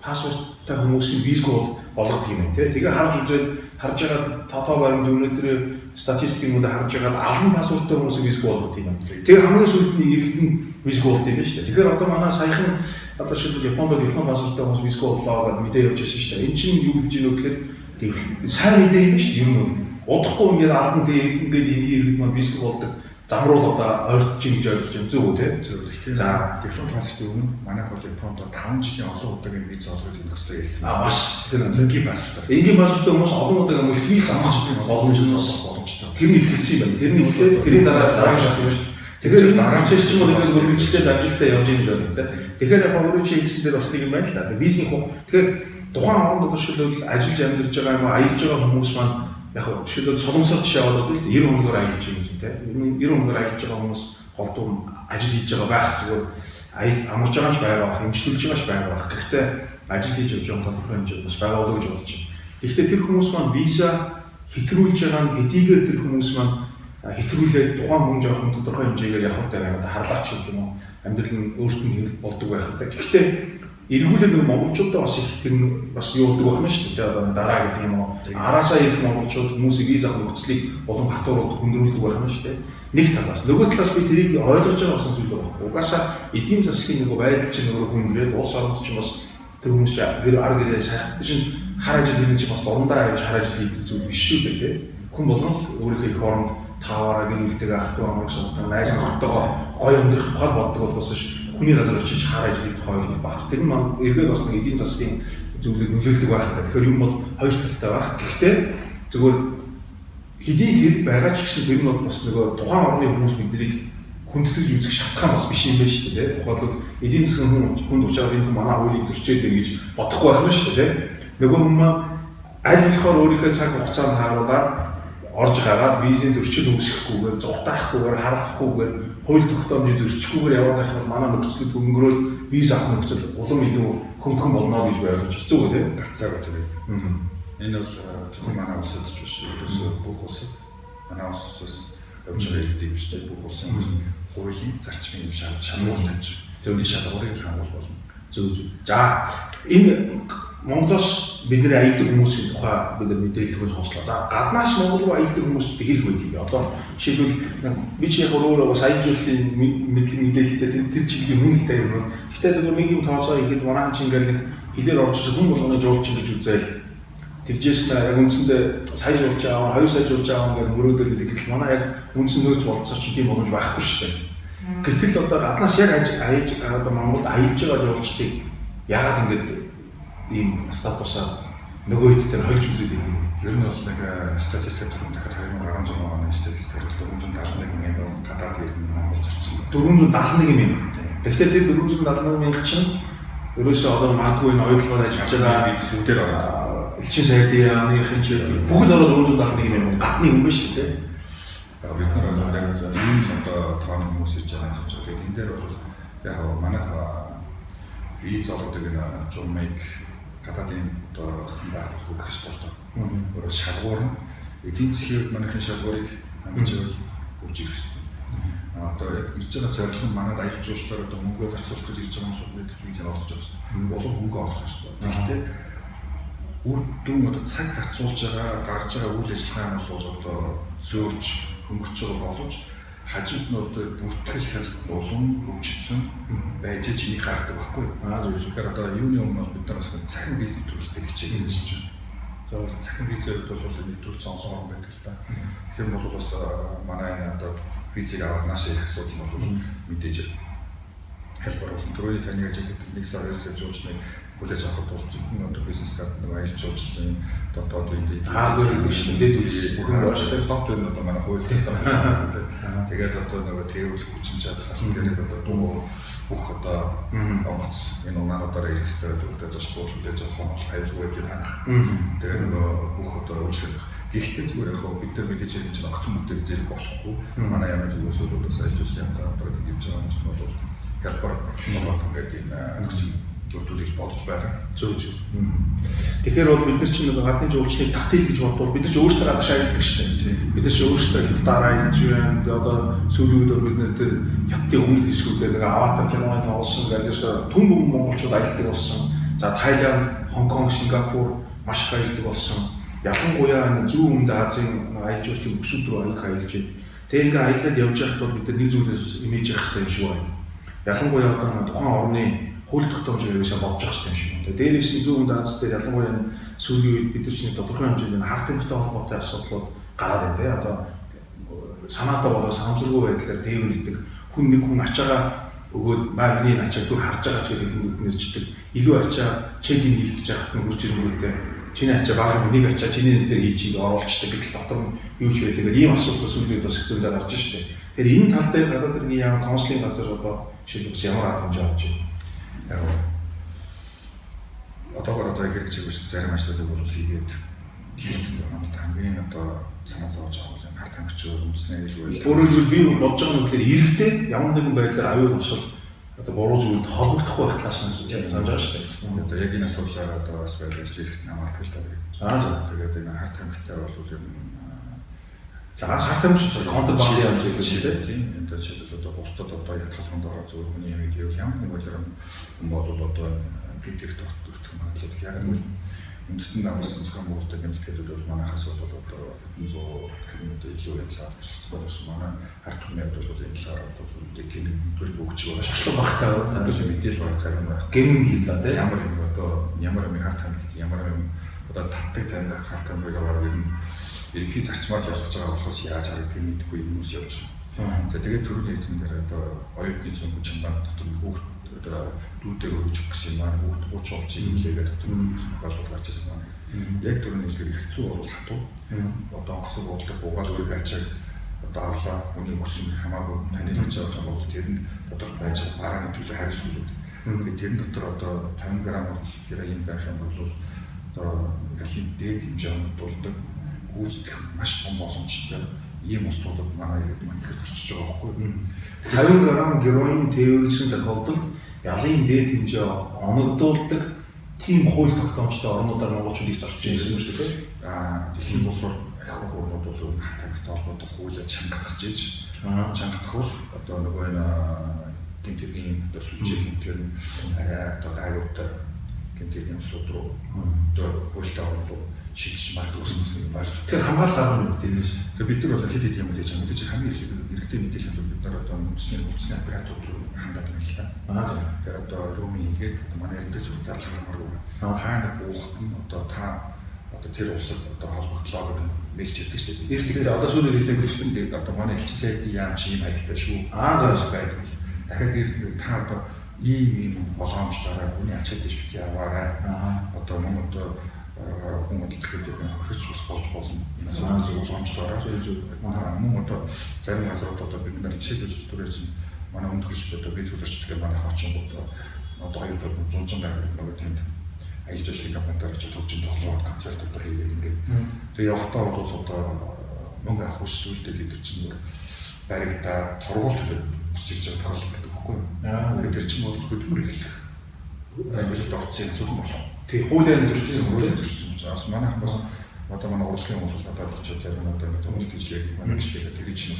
паспорттай хүмүүсийн визгүй болгодог юм байна те. Тэгээ харж байгаа тотоо баримт өнөөдөр статистикийн харж байгаа албан паспорттай хүмүүсийн визгүй болгодог юм. Тэгээ хамгийн сүүлд нь иргэд нь визгүй болдог юм шүү дээ. Тэгэхээр одоо манай саяхан одоо шилбэл Японд диплом паспорттай хүмүүс визгүй боллоо гэдэг мэдээ явж ирсэн шүү дээ. Энэ чинь юу гэж юм гэхээр сайн мэдээ юм шүү дээ. Ер нь бол удахгүй ингээд албан ингээд иргэд маань визгүй болдог замруул одоо ойртож ийн гэж ойлгож байна. Зөв үү те? Зөв. За диплом паспортын өмнө манай хол Японд 5 жилийн олон удаагийн виз олгох хэрэгтэй байсан. Маш тэр энгийн паспорт. Энгийн паспортын хүмүүс олон удаагийн мультивиз авах боломжтой боломжтой. Тэрний хэлсэн юм байна. Тэрний хэлээд тэрийн дараагийн шатсан шүү дээ. Тэгэхээр дараа нь ч юм уу ингээд хөрвүүлжлээд амжилттай явж ийн гэж байна те. Тэгэхээр яг өөрөө чи хэлсэн дээр бас нэг юм байна л да. Визийн хуу. Тэгэхээр тухайн оронд жишээлбэл ажиллаж амьдарч байгаа юм уу аялж байгаа хүмүүс маань яг жишээлбэл солонгосоор жишээ аваад бол 90 хоногоор аялж байгаа юм те. 90 хоногоор аялж байгаа хүмүүс голдуу ажил хийж байгаа байх зүгээр амарч байгаа ч байгаа байх, хэмжлүүлж байгаа ч байгаа байх. Гэхдээ ажил хийж явж байгаа тодорхой хэмжээнд бас байгаа болоо гэж бодож байна. Гэхдээ тэр хүмүүс маань виза хэтрүүлж байгаа нь хэдийгээр тэр хүмүүс маань хэтрүүлээд тухайн хүн жоохон тодорхой хэмжээгээр явах гэдэг харлаач гэдэг юм уу. Амьдрал нь өөрт нь хэвлэл болдог байх гэдэг. Гэхдээ эргүүлээд нэг монголчуудаа бас их тэр бас юу болдог байх нь шүү дээ. Одоо дараа гэдэг юм уу. Араасаа ирэх монголчууд хүмүүсийг виз авах нөхцөлийг болон хатуурууд хөндрүүлдэг байх нь шүү дээ. Нэг талаас. Нөгөө талаас би тэрийг ойлгож байгаа болсон зүйл байна. Угаасаа эдийн засгийн нэг байдал чинь өөрөө хүндрээд улс орнд чинь бас тэр хүмүүс чинь ар гэрээ сайхан чинь хар ажил хийх чинь бас орондоо явж хар ажил хийх зүйл биш шүү дээ. Хүн болгон л өөрийнхөө их оронд таавараа гэрүүлдэг ахтуу амрах шалтгаан найз нөхдөдөө гоё амьдрах тухай боддог болохоос ш хүний газар очиж хар ажлыг тухайлбал баг. Тэр нь эргээд бас нэг эдийн засгийн зүйлийг нөлөөлдөг байх. Тэгэхээр юм бол хоёр талтай байх. Гэхдээ зөвхөн хэдий тэр байгаа ч гэсэн тэр нь бол бас нөгөө тухайн орны хүмүүс биднийг хүндэтгэж үзэх шалтгаан бас биш юм байна шүү дээ. Тухайлбал эдийн засгийн хүнд учраад энэ манай хуулийг зөрчөөд байна гэж бодохгүй байх нь шүү дээ. Нөгөө хүн маань аль болохоор өөрийнхөө цаг хугацаанд харуулаад орж гараад визийн зөрчил үүсгэхгүйгээр, зүгтаахгүйгээр, харлахгүйгээр, хууль тогтоомжийг зөрчихгүйгээр яваад байх бол манай нөхцөлд өнгөрөөл виз авах нөхцөл улам илүү хөнгөн болно гэж ойлгож байна. Зүг үү те? Тагцаагаа тэр. Энэ бол зөвхөн манай улсад ч биш, ерөөсөө бүх улсад манай улсаас явж байгаа иргэдэг биш те. Бүх улсын хуулийн зарчмын шалгуур тавьж, зөвний шалгуурыг хангуул болно. Зөв. За энэ Монголоос бидний аялдаг хүмүүсийн тухай бид мэдээлэл сонслоо. За гаднаас Монгол руу аялдаг хүмүүс хэрэг байдгийг. Одоо жишээлбэл би ч яг өөрөө бас аялал жуулчлалын мэдээлэлтэй тэр чиглэлийн хүн л дээ юм бол. Гэхдээ тэр нэг юм тооцоо ихэд манай чинь ингээл нэг хэлээр орж ирсэн хүн болгоны жуулчин гэж үзээл. Тэгжээс нь яг үндсэндээ сая жуулч аваа, 2 сая жуулч аваа ингээд мөрөөдөл идэг л манай яг үндсэн нөөц болцоо чи тийм боломж байхгүй шүү дээ. Гэтэл одоо гаднаас яг одоо Монголд аялж байгаа жуулчдыг яагаад ингээд ийм статусаар нөгөө хэд тэр хольж үзээд юм.
Ер нь бол нэг статистик төрөнд дахиад 2016 оны статистикээр 471 мянган гадаад иргэн Монгол зорчсон.
471 мянган. Гэхдээ тэр 471 мянга чинь ерөөсөө одоо магадгүй энэ ойлгоод ажиллаж байгаа
biz бүгдээр ороод
элчин сайдын яаныхын ч бүгд ороод 471 мянган гадны хүн биш үү те.
Бид нар одоо яг одоо тооны хүмүүс ирж байгаа гэж байна. Тэгээд энэ дээр бол яг манайх виз олгодог энэ Жумейк гадаадын одоо стандарт хөгжих спорт. Өөрөөр шалгуур нь эдийн засгийн манайхын шалгуурыг хангаж өгч ирэх хэрэгтэй. Одоо яг ирж байгаа зорилго нь манайд аялал жуулчлалаар одоо мөнгө зарцуулах гэж ирж байгаа хүмүүсд виз олгож байгаа хэрэгтэй. Болон мөнгө олгох хэрэгтэй. Гэхдээ үр дүн одоо цаг зарцуулж байгаа гаргаж байгаа үйл ажиллагаа нь бол одоо зөөрч хөнгөрч байгаа боловч хажууд нь одоо бүртгэл хялт болон хөгжсөн байж энийг гаргадаг байхгүй. Тэгэхээр одоо юуны өмнө бид нар бас цахим виз төлөвлөлтөд хичээгээд байна шүү. За цахим визээр бол нэг төр цонхоор байдаг л да. Тэгэхээр бол бас манай одоо визийг аваад нааш ирэх асуудал нь бол мэдээж хэлбэр болон төрөний таны ярьж байгаа нэг сар 2 сар жуулчны хүлээж авахд бол зөвхөн одоо бизнес карт нэг аялал жуулчлалын дотоодын
хардвер биш мэдээж
бүхэн бааштай софтвер нь одоо манай хуулийг тавьсан. Тэгээд одоо нөгөө тэрүүл хүчин чадал тэгээд одоо дуу бүх одоо онгоц энэ унаануудаар иргэстэй төгтөж зочдод хүлээж авах нь аюулгүй гэж ханах. Тэгээд нөгөө бүх одоо өөрчлөлт. Гэхдээ зүгээр яг бид нар мэдээж энэ чинь огцон мөнгөөр зэрэг болохгүй. Манай ямар зүгээс бол одоо сайн жишээ юм одоо ирж байгаа хүмүүс бол хэлбэр болоод ингээд энэ нөхцөл бүрдүүлэх бодож байгаа.
Зөв. Тэгэхээр бол бид нар чинь нөгөө гадны жуулчлалыг татил гэж бодвол бид нар ч өөрсдөө гадааш аялдаг шүү дээ. Бид нар ч өөрсдөө хэд дараа аялж байна. Одоо сүүлийн үед бид нар тэр хятадын өмнөд хэсгүүдээр нэг аватар киноны тоглосон гэж түн бүгд монголчууд аялдаг болсон. За Тайланд, Хонконг, Сингапур маш их аялдаг болсон. Ялангуяа энэ зүүн өмнөд Азийн аялал жуулчлалын бүсүүд рүү аялах аялж байна. Тэгээ ингээ аялаад явж байхад бол бид нар нэг зүйлээс имиж явах хэрэгтэй юм шиг байна. Ялангуяа одоо тухайн орны хууль тогтоомж ерөөсөө бодож байгаа юм шиг байна. Дээрээс нь зүүн өмнөд Азид дээр ялангуяа сүүлийн үед бид нар чинь тодорхой хэмжээний харт эмхтэй холбоотой асуудлууд гараад байна те. Одоо санаатай болоо санамсаргүй байдлаар дээвэрлдэг хүн нэг хүн ачаагаа өгөөд миний ачааг дүр харж байгаа ч гэдэг хэлнүүд нэрчдэг. Илүү ачаа чекинг хийх гэж яхад нь хурж ирнүүдээ чиний ачаа баг нэг ачаа чиний нэр дээр хийчийг оруулчихдаг гэдэл дотор нь юу ч байдаг. Ийм асуудал сүүлийн үед бас хэцүүлээд гарч штэ. Тэгэхээр энэ тал дээр гадаад иргэний яам консулын газар одоо жишээлбэл ямар арга хэмжээ авч байна.
Яг одоогоор одоо яг гэж үс зарим ажлуудыг бол хийгээд хэлсэн байна. Хамгийн одоо санаа зовж байгаа бол харт амгчууд үндэснээ илүү
өөрөөр би бодож байгаа нь болохоор иргэдээ ямар нэгэн байдлаар аюул тушаал одоо буруу зүйлд холбогдохгүй байх талаас нь санаж байгаа шүү дээ.
Одоо яг энэ асуудлаар одоо бас байдаг рискт хамаардаг л даа. Тэгээд энэ харт амгтай бол ер нь
харт амгч контрабанд явж байгаа шүү дээ.
Тийм. Энэ жишээлбэл одоо бусдад одоо ятгалханд ороо зөв хүний ямиг дээр ямар нэг байдлаар бол одоо гинтэх тогтворох магадлал яг нь үндэстэн намсан зохион байгуулалтын гэмтгэлүүд бол манайхаас бол одоо 100 км илүү явлаа гэсэн болсон манай харт түмэд бол энэ талаар бол гинэн төлөв өгч байгаа шүү.
Багтаа
танаас мэдээлэл баг цаг юм байна.
Гинэн л да тийм
ямар юм одоо ямар юм харт тамиг ямар юм одоо татдаг тамиг харт тамиг аваад ер нь ерөнхий зарчмаар ялгаж байгаа болохоос яаж харагдгийг мэдэхгүй хүмүүс явж байгаа. За тэгээд түрүүний хэлсэн дээр одоо оюутны цөм чамбар дотор хүүхд одоо дүүтэй өргөж өгөх гэсэн маань хүүхд 30 овцыг нэлээгээд дотор болоод гарч ирсэн маань. Яг түрүүний хэлгээр хэцүү бол хатуу. Одоо онгоцыг бодлоо буугаад өөрийг ачааг одоо авлаа хүний өсөн хамаагүй танилцж байгаа бол тэр нь дотор байж байгаа барааны төлөв хариуцлууд. Тэгээд тэрэн дотор одоо 50 г героин байх юм бол одоо алин дээд хэмжээнд дулдаг гүйцэтгэх маш том боломжтой ийм усуудад манай иргэд маань их зорчиж байгаа байхгүй.
50 г героин тээвэрлсэн тохиолдолд ялын дээд хэмжээ оногдуулдаг тийм хууль тогтоомжтой орнуудаар монголчууд их зорчиж байгаа юм шүү дээ.
Дэлхийн бусар ахиу орнууд бол хатагтай холбоотой хуулиа чангадах гэж чангадах бол одоо нөгөө энэ гэмтэргийн одоо сүлжээ гэмтэр арай одоо гайвуутай гэмтийн юмсууд руу одоо хөлтэй оролцоо шилжиж магадгүйс нэг байна.
Тэгэхээр хамгаалалт гарна үү дээрээс.
Тэгээ бид нар бол хэд хэд юм гэж байгаа. Мэдээж хамгийн их иргэдийн мэдээлэл бол бид нар одоо үндэсний оператор руу хандаад байна л да. Тэгээ одоо roaming хийгээд манай эндээс үр зарлах хамааргүй. Хаана буухт нь одоо та одоо тэр улсад одоо холбогдлоо гэдэг мессеж ирдэг шүү дээ.
Тэгэхээр одоо сүүлийн ирдэг гэж
бид одоо манай элчин сайдын яам чи юм хаягтай шүү.
Зөв
байдаг. Дахиад дээрс та одоо ийм болгоомжлоороо хүний ачаад дэвш бит яваарай. Одоо мөн одоо хүн хөдөлгөөд хөрч ус болж болно. Энэс болгоомжлоороо мөн одоо зарим газрууд одоо бид нар жишээлбэл түрээсэн манай өндөрч одоо виз үзэгчдээ манай хачин одоо 200 гаруй тэнд аялал жуулчлалын компанитай ч төгжин тоглоод концерт одоо хийгээд ингээд тэгээ явахтаа бол одоо мөнгө авах ус сүлдээ лидер чинь баригдаа торгуул төлөв босч ирж байгаа тохиолдол гэдэг байхгүй юу. Тэр чинь бол хөдөлмөр эхлэх аймагт орцсон асуудал болох.
Тэг хуулийн зөрчсөн
бас манайх бас одоо манай урлагийн хүмүүс надад очиж зарим одоо томилт хийлээ манай гişлээ тэр чинь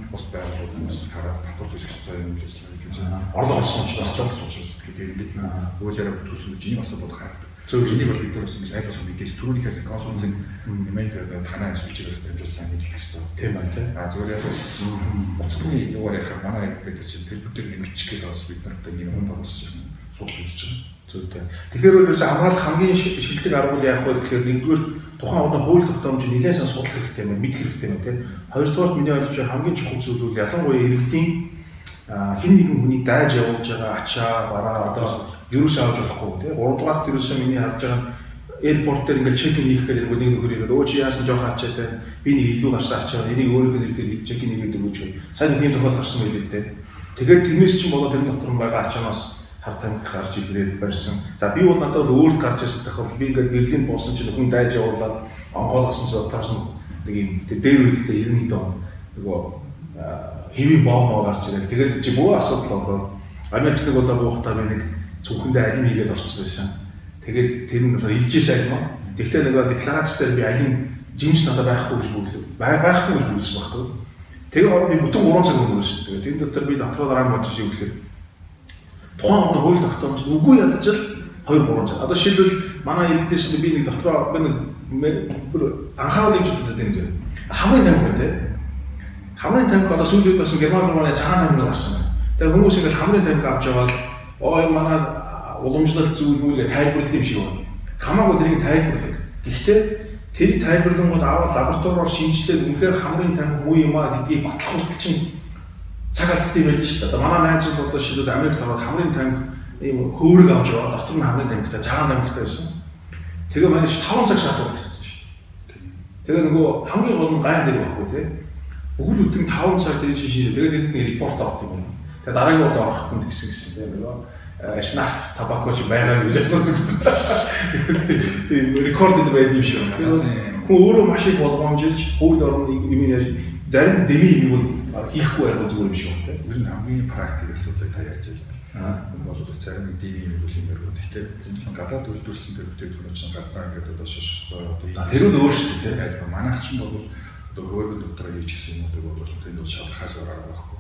бас байгууллагаас хараад татвар төлөх ёстой юм гэж үзсэн. Орлого олсон ч бас гэдэг ингээд хуулиараа бүтүүлсэн чинь бас бодох харагдав. Зөв энийг бол бид нар бас аль болох мэдээлэл түрүүнийхээс консулсын нэмээд танаа сүлжээрээс дамжуулсан мэдээлэл хэвчээ. Тийм байна тийм. Зүгээр яг уцны юугаар ярих манай бид чинь тэр бүтээл нэмэгч гэдэг бас бид нарт нэг юм болсон юм судал үзэж байгаа. Зөв.
Тэгэхээр өөрөөс хамгаалах хамгийн шилдэг арга бол яах вэ гэхээр нэгдүгээр тухайн орны хууль тогтоомж нэлээсэн судлах хэрэгтэй юм, мэдэх хэрэгтэй юм тийм. Хоёрдугаар миний ойлгож байгаа хамгийн чухал зүйл бол ялангуяа иргэдийн хэн нэгэн хүний дайж явуулж байгаа ачаа бараа одоо юус авч болохгүй тийм. Гуравдугаар тэрөөсөө миний харж байгаа airport дээр ингээл чек ин хийх гэдэг нэг нөхөр ирээд өө чи яасан жоох ачаатай би нэг илүү гарсан ачаа энийг өөрийнхөө нэр дээр чек ин хийгээд өгөөч. Сайн тийм тохиол гарсан байл л дээ. Тэгээд тэрнээс чинь болоо тэрний дотор байгаа ачаанаас хар тамхи гарч илрээд барьсан. За би бол надад өөрт гарч ирсэн тохиолдол би ингээд Берлин буусан чинь хүн дайж явуулаад онгойлгосон ч таарсан нэг юм дээр үедээ 90-ийн он нөгөө хэвийн бомбоо гарч ирэл тэгээд чи бүх асуудал болоод Америкт одоо буухтаа би нэг зөвхөндөө алим хийгээд орчихсон байсан. Тэгээд тэр нь идчихээс айлмаа. Тэгвэл нөгөө декларац дээр би алим жимч надад байхгүй гэж бүглээ. Байхгүй гэж бүлсэн байхгүй. Тэгээ орон би бүтэн 3 цаг өнгөрсөн. Тэгээд энэ дотор би дотроо дараа бодож шийдлээ. Тухайн орны хууль тогтоомж үгүй ядаж л 2-3 цаг. Одоо шилбэл манай иргэдээс би нэг дотроо би нэг анхаарал хэмжээтэй энэ зэрэг. Хамгийн тамхи тий. Хамгийн тамхи одоо сүүлийн бас Германы цагаан тамхи гарсан. Тэгээ хүмүүс ингээд хамгийн тамхи авч яваад ой манай уламжлалт зүйлгүүгээ тайлбарлалт юм шиг байна. Хамаагүй тэрийг тайлбарлах. Гэхдээ тэрийг тайлбарлангууд аваад лабораториор шинжилээд үнэхээр хамгийн тамхи муу юм а гэдгийг батлах хүртэл чинь цаг алдтай байл шүү дээ. Одоо манай найз бол одоо шилбэл Америкт ороод хамгийн тамхи ийм хөөрөг авч яваад дотор нь хамгийн тамхитай цагаан тамхитай байсан. Тэгээ манай 5 цаг шаардлагатай байсан шүү. Тэгээ нөгөө хамгийн гол нь гайн дээр байхгүй тий. Бүгд өдөр 5 цаг дээр шишээ. Тэгээд эндний репорт авах юм байна. Тэгээд дараагийн удаа орох юм гэсэн тий нөгөө шнаф табакоч байгаа гэж асуусан. Тэгээд рекордд байд юм шиг байна. Хүн өөрөө маш их болгоомжилж хууль орны юм яаж зарим дэми юм бол хийхгүй байх зүгээр юм шиг байна.
Ер нь хамгийн практик асуудлыг та ярьж байгаа. Бол зарим дэми юм бол юм яруу. Гэхдээ гадаад үйлдвэрсэн тэр бүтээгдэхүүн чинь гадаа ингээд одоо шоштой одоо
тэр нь өөр шүү дээ.
Тэгээд манайх чинь бол одоо хөөргөн дотроо хийж гисэн юмнуудыг бол тэнд шалгахаас гараад байхгүй.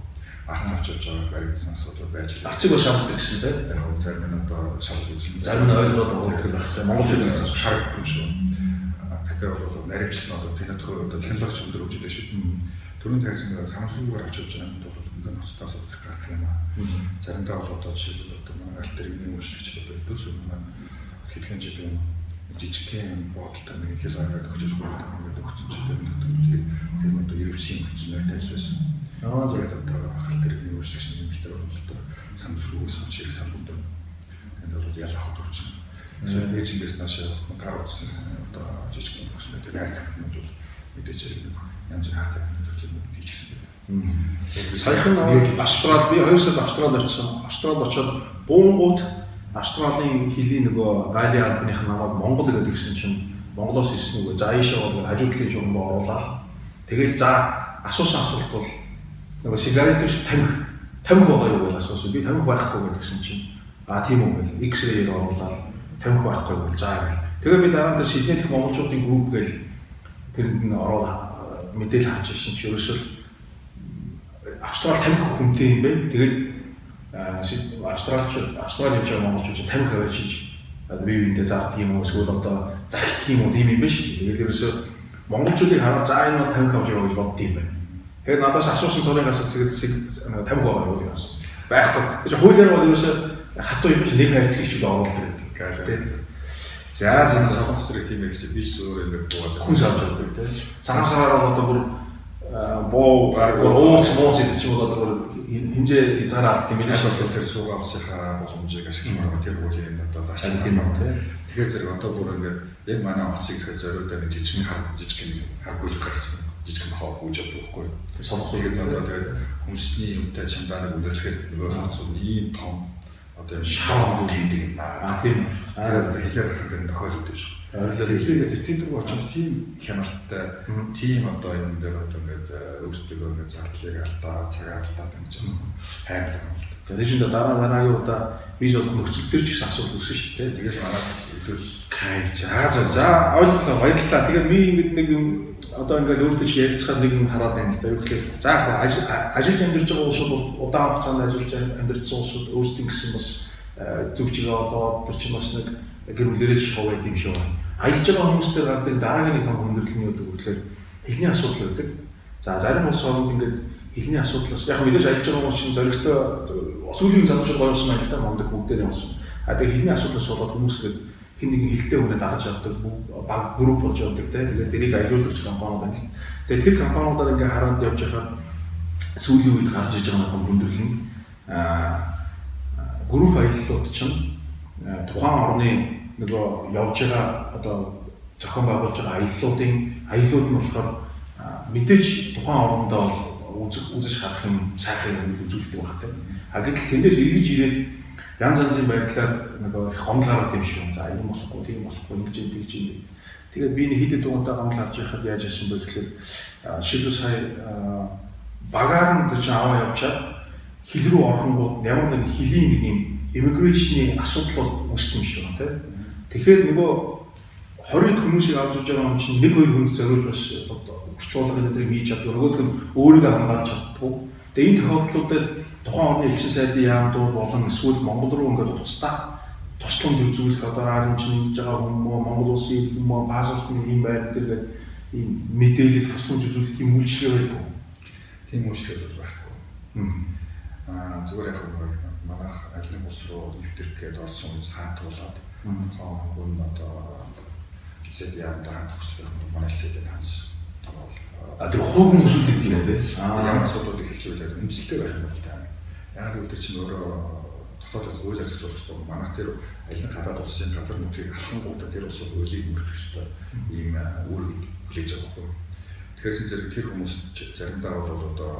Арц авчиж байгаа баригдсан асуудал байж л.
Арцыг бол шалгадаг гэсэн тийм.
Яг зарим нь одоо шалгаж үзсэн.
Зарим нь ойлгоод байгаа байх.
Монгол хэлээр харагддаг шүү. Гэхдээ бол наривчсан одоо тэнэтхөө одоо технологич өндөр хөгжиж шүү. Төрийн тарихсан самсруугаар авчиж байгаа юм бол ингээд ноцтой асуудал гардаг юм аа. Заримдаа бол одоо жишээлбэл одоо манай альтернативын үйлчлэгчд одоо өлөөс өмнө хэдхэн жилийн жижигхэн бодолтой нэг хэлээр өгч байгаа юм өгсөн ч гэдэг нь тэр нь одоо ерөвсийн хүчнээр тайлбарсан. Тэгээд одоо альтернативын үйлчлэгчдийн битэр бол одоо самсруугаас чирэг талбарт энэ бол ялах хот учраас. Эсвэл нэг чиглээс наашаа гар утсан одоо жижигхэн хүчнээр найзах юм бол мэдээж хэрэг янз бүр хаатай юм хийчихсэн байна.
Саяхан Австрал би 2 сард Австрал очсон. Австрал очоод буунгууд Австралийн хилийн нөгөө Галийн албаных намайг Монгол гэдэг гэсэн чинь Монголоос ирсэн нөгөө заашаа бол хажуудлын журмаа оруулаад тэгэл за асуусан асуулт бол нөгөө сигарет биш тамхи байгаа юу гэж асуусан. Би тамхи байхгүй гэсэн чинь тийм үү гэл X-ray-ээр оруулаад тамхи байхгүй бол заа гэл. Тэгээ би дараа нь Сидней дэх монголчуудын групп гээл тэрэнд нь ороод мэдээлэл авч ирсэн чи ерөөсөө Австрал тамхи хүнтэй юм бэ. Тэгээд Австралич монголчууд тамхи авчиж бивэндээ зардаг юм уу эсвэл одоо захиддаг юм уу тийм юм биш. Тэгээд ерөөсөө монголчуудыг хараад за энэ бол 50 авч яваа гэж бодд юм байна. Тэгээд надаас асуусан цорын асуулт зэрэг 50 байгаа юу гэж асуусан. Байхгүй. гэж хуулиар бол ерөөсөө хатуу юм биш нэг хайрцагч л оруулдаг гэдэг. Тийм. За
солонгос зэрэг тийм ээ гэж биш өөр юм буугаад
хүн савж байдаг тийм. Цагаансараар одоо бүр боо ууц идэж ч юм уу одоо хэмжээ хязгаараа алдсан юм биш
бол тэр сууг авсынхаа боломжийг ашиглах тэр үеийн одоо заасан тийм үү тийм. Тэгэхээр зэрэг одоо бүр ингээд яг манай онгоцыг ирэхэд зориулдаг нэг жижиг харгуйлах гарч жижиг хоо үүж авдаг байхгүй. Солонгос үед одоо тэгээд хүнсний юмтай чамдааныг үлрэхээр нөгөө сонгоцод ийм том одоо шаан гэдэг юм аа. Тийм. Тэгээд одоо хэлээр хандсан тохиолдод шүү. Тэгэхээр тийм дөрөв очиж тийм хяналттай тийм одоо энэ дээр одоо ингээд өөрсдөө ингээд зардлыг алдаа, цагаа алдаад ингэж хайрлах юм л.
За нэшиндээ дараагийн удаа виз болох нөхцөл төр ч гэсэн асуудал үүснэ шүү дээ.
Тэгээд манай хэдүүл
за ойлголоо баярлалаа. Тэгээд би ингээд нэг юм одоо ингээд өөртөө чи ярилцахад нэг юм хараад байна л да. Юу гэхээр за ажиллаж амьдарч байгаа улсууд удаан хугацаанд ажиллаж амьдарч байгаа улсууд өөрсдийн гэсэн бас зөв чигээ олоод тэр чинь бас нэг гэр бүлэрээ шоу байд юм шиг байна. Аялж байгаа хүмүүстэй гардаг дараагийн нэг том хүндрэл нь юу гэвэл хэлний асуудал байдаг. За зарим улс орнд ингээд хэлний асуудлаас яг мэдээж аялж байгаа хүмүүс чинь зоригтой сүүлийн залуучууд гоёсон аялалтаа мондөг бүгдээр явсан. А тэгээ хэлний асуудлаас болоод хүмүүс гээд хин нэгэн хэлтэй хүнээ дагаж явдаг баг групп болж явдаг те. Тэгээд тэрийг аялуулдаг компаниуд байна л. Тэгээд тэр компаниудаар ингээд хараад явж байхад сүүлийн үед гарч иж байгаа том хүндрэл нь групп аяллууд чинь тухайн орны нөгөө явж байгаа одоо зохион байгуулж байгаа аяллууд нь болохоор мэдээж тухайн орондоо бол үзэж харах юм сайхан юм үзүүлдэг багтай. А гэтэл тэндээс эргэж ирээд янз янзын байдлаар нөгөө их гомдол гараад юм шиг. За юм болохгүй, тийм болохгүй, ингэж юм тэгж юм. Тэгээд би нэг хэд дугуйтай гомдол авч яхад яаж яасан бэ гэхээр шилүү сая багаар нь гэж аваа явчаад хил рүү орохгоо ямар нэг хилийн нэг юм иммиграшны асуудлууд үүсдэг юм шиг байна тийм. Тэгэхээр нөгөө 20 хүмүүсийг авч явж байгаа юм чинь 1-2 хүнд зориулж бас орчуулга гэдэг хийж чаддаг. Нөгөөх нь өөрийгөө хамгаалж чаддаг. Тэгээ энэ тохиолдлуудад тухайн орны элчин сайдын яамдууд болон эсвэл Монгол руу ингээд уцтаа тусламж үзүүлэх одоо харамч нэгж байгаа хүмүүс Монгол улсын хүмүүс паспортны ийм байр дээр ийм мэдээлэл тусламж үзүүлэх тийм үйлчлэг байдаг.
Тийм үйлчлэг байхгүй. Зүгээр яг манайх ажлын бус руу нэвтрэх гээд орсон саат болоод хүн одоо хэсэг яамд хандах хүсдэг манай хэсэгт хандсан.
Тэр хуучин хүмүүсүүд гэдэг юм тийм.
Ямар асуудлуудыг хэвлүүлээд үнэлэлтэй байх юм бол таа. Яг л өдөр чинь өөрөө дотоодын хуулиар зохицуулах хэрэгтэй. Манайх тэр аль нэг гадаад улсын газар нутгийг алхангуудад тэр улсын хуулийг мөрдөх хэрэгтэй. Ийм үр хүлээж авахгүй. Тэгэхээр зэрэг тэр хүмүүс заримдаа бол одоо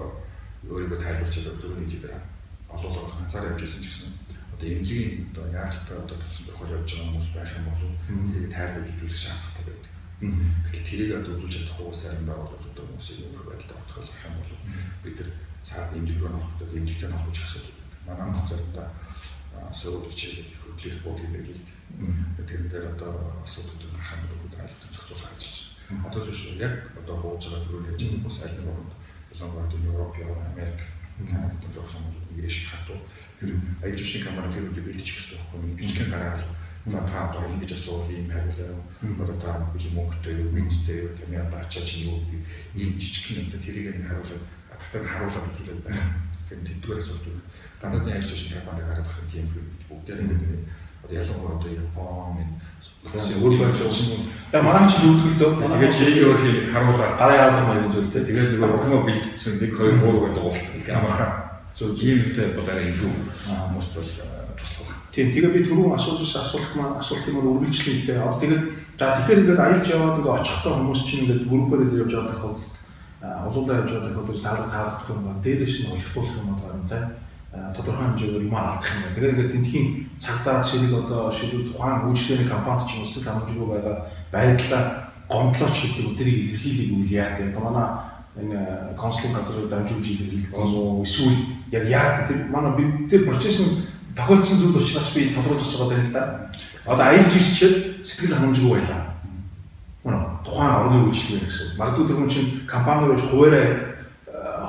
өөрийгөө тайлбарчаад өдрөний дээр олоолох ганцаар явж ирсэн ч гэсэн одоо эмнэлгийн одоо яаралтай одоо тусан тохиол явж байгаа хүмүүс байх юм бол тэрийг тайлбарж үзүүлэх шаардлагатай байдаг. Гэтэл тэрийг одоо үзүүлж чадах уус заримдаа бол одоо хүмүүсийн өөр байдалтай батгалах юм бол бид тэр цаад эмнэлэг рүү нөхдөд эмнэлэгтэй нөхөж асуудаг. Манай анх заримдаа сөрөг чиглэл их хөдлөж бод юм байл. Тэр дээр одоо асуудал гарах юм бол айлтгаж зохицуулах ажиллаж байна. Одоо зөвшөөр яг одоо бууж байгаа төрөл явж байгаа хүмүүс аль нэг оронд Лонгорд, Европ, Америк, Канадад орох юм бол миграшн хатуу тэр аялал жуулчлалын компани тэр үедээ бэлдэж өгсөн байхгүй бичгийн гараад та одоо ингэж асуул юм хариулаа. Одоо та бүхэн мөнгөтэй юу, мэдтэй юу, тэмээ бачаа чинь юу гэдэг ийм жижиг юмтай тэрийг нэг хариулаад атгатай харуулаад үзүүлээд байх. Тэгэхээр тэдгээр асуудал гадаадын аялал жуулчлалын компани гараад ах тийм бүгдээр ингээд одоо ялангуяа одоо Япон
өөр байж байгаа. Яг манай ч зүудгэлтэй.
Тэгээд чийг өөр хийг харуулаад
гараа явуулах маягийн зүйлтэй.
Тэгээд нөгөө хөхмө бэлдсэн 1 2 3 гэдэг уулцсан гэх амархан. Зөв иймтэй болоо илүү хүмүүст бол туслах.
Тийм тэгээ би түрүүн асуулт маань үргэлжлэе л дээ. Одоо тэгээд за тэгэхээр ингээд аялж яваад ингээд очихтой хүмүүс чинь ингээд группээр явж байгаа тохиолдолд олуулаа явж байгаа тохиолдолд таалагдах юм байна. Дээрээс нь олигдуулах юм байна тийм. Тодорхой хэмжээгээр юм алдах юм байна. Тэгэхээр ингээд тентхийн цагдаа ширэг одоо шилүүд тухайн үйлчлэлийн компанид ч улсын хамжиг байгаа байдлаа гомдлооч гэдэг үдэрийг илэрхийлэх үйл яа гэдэг. Манай энэ консулын газрыг дамжуулж илэрхийлэх болов эсвэл яг яа тэр манай бид тэр процесс нь тохиолдсон зүйл учраас би тодруулж байгаа юм л да. Одоо аялж ирчээд сэтгэл хангамжгүй байлаа. Тухайн орны үйлчлэл гэсэн. Магадгүй тэр хүн чинь компани руу хуваарай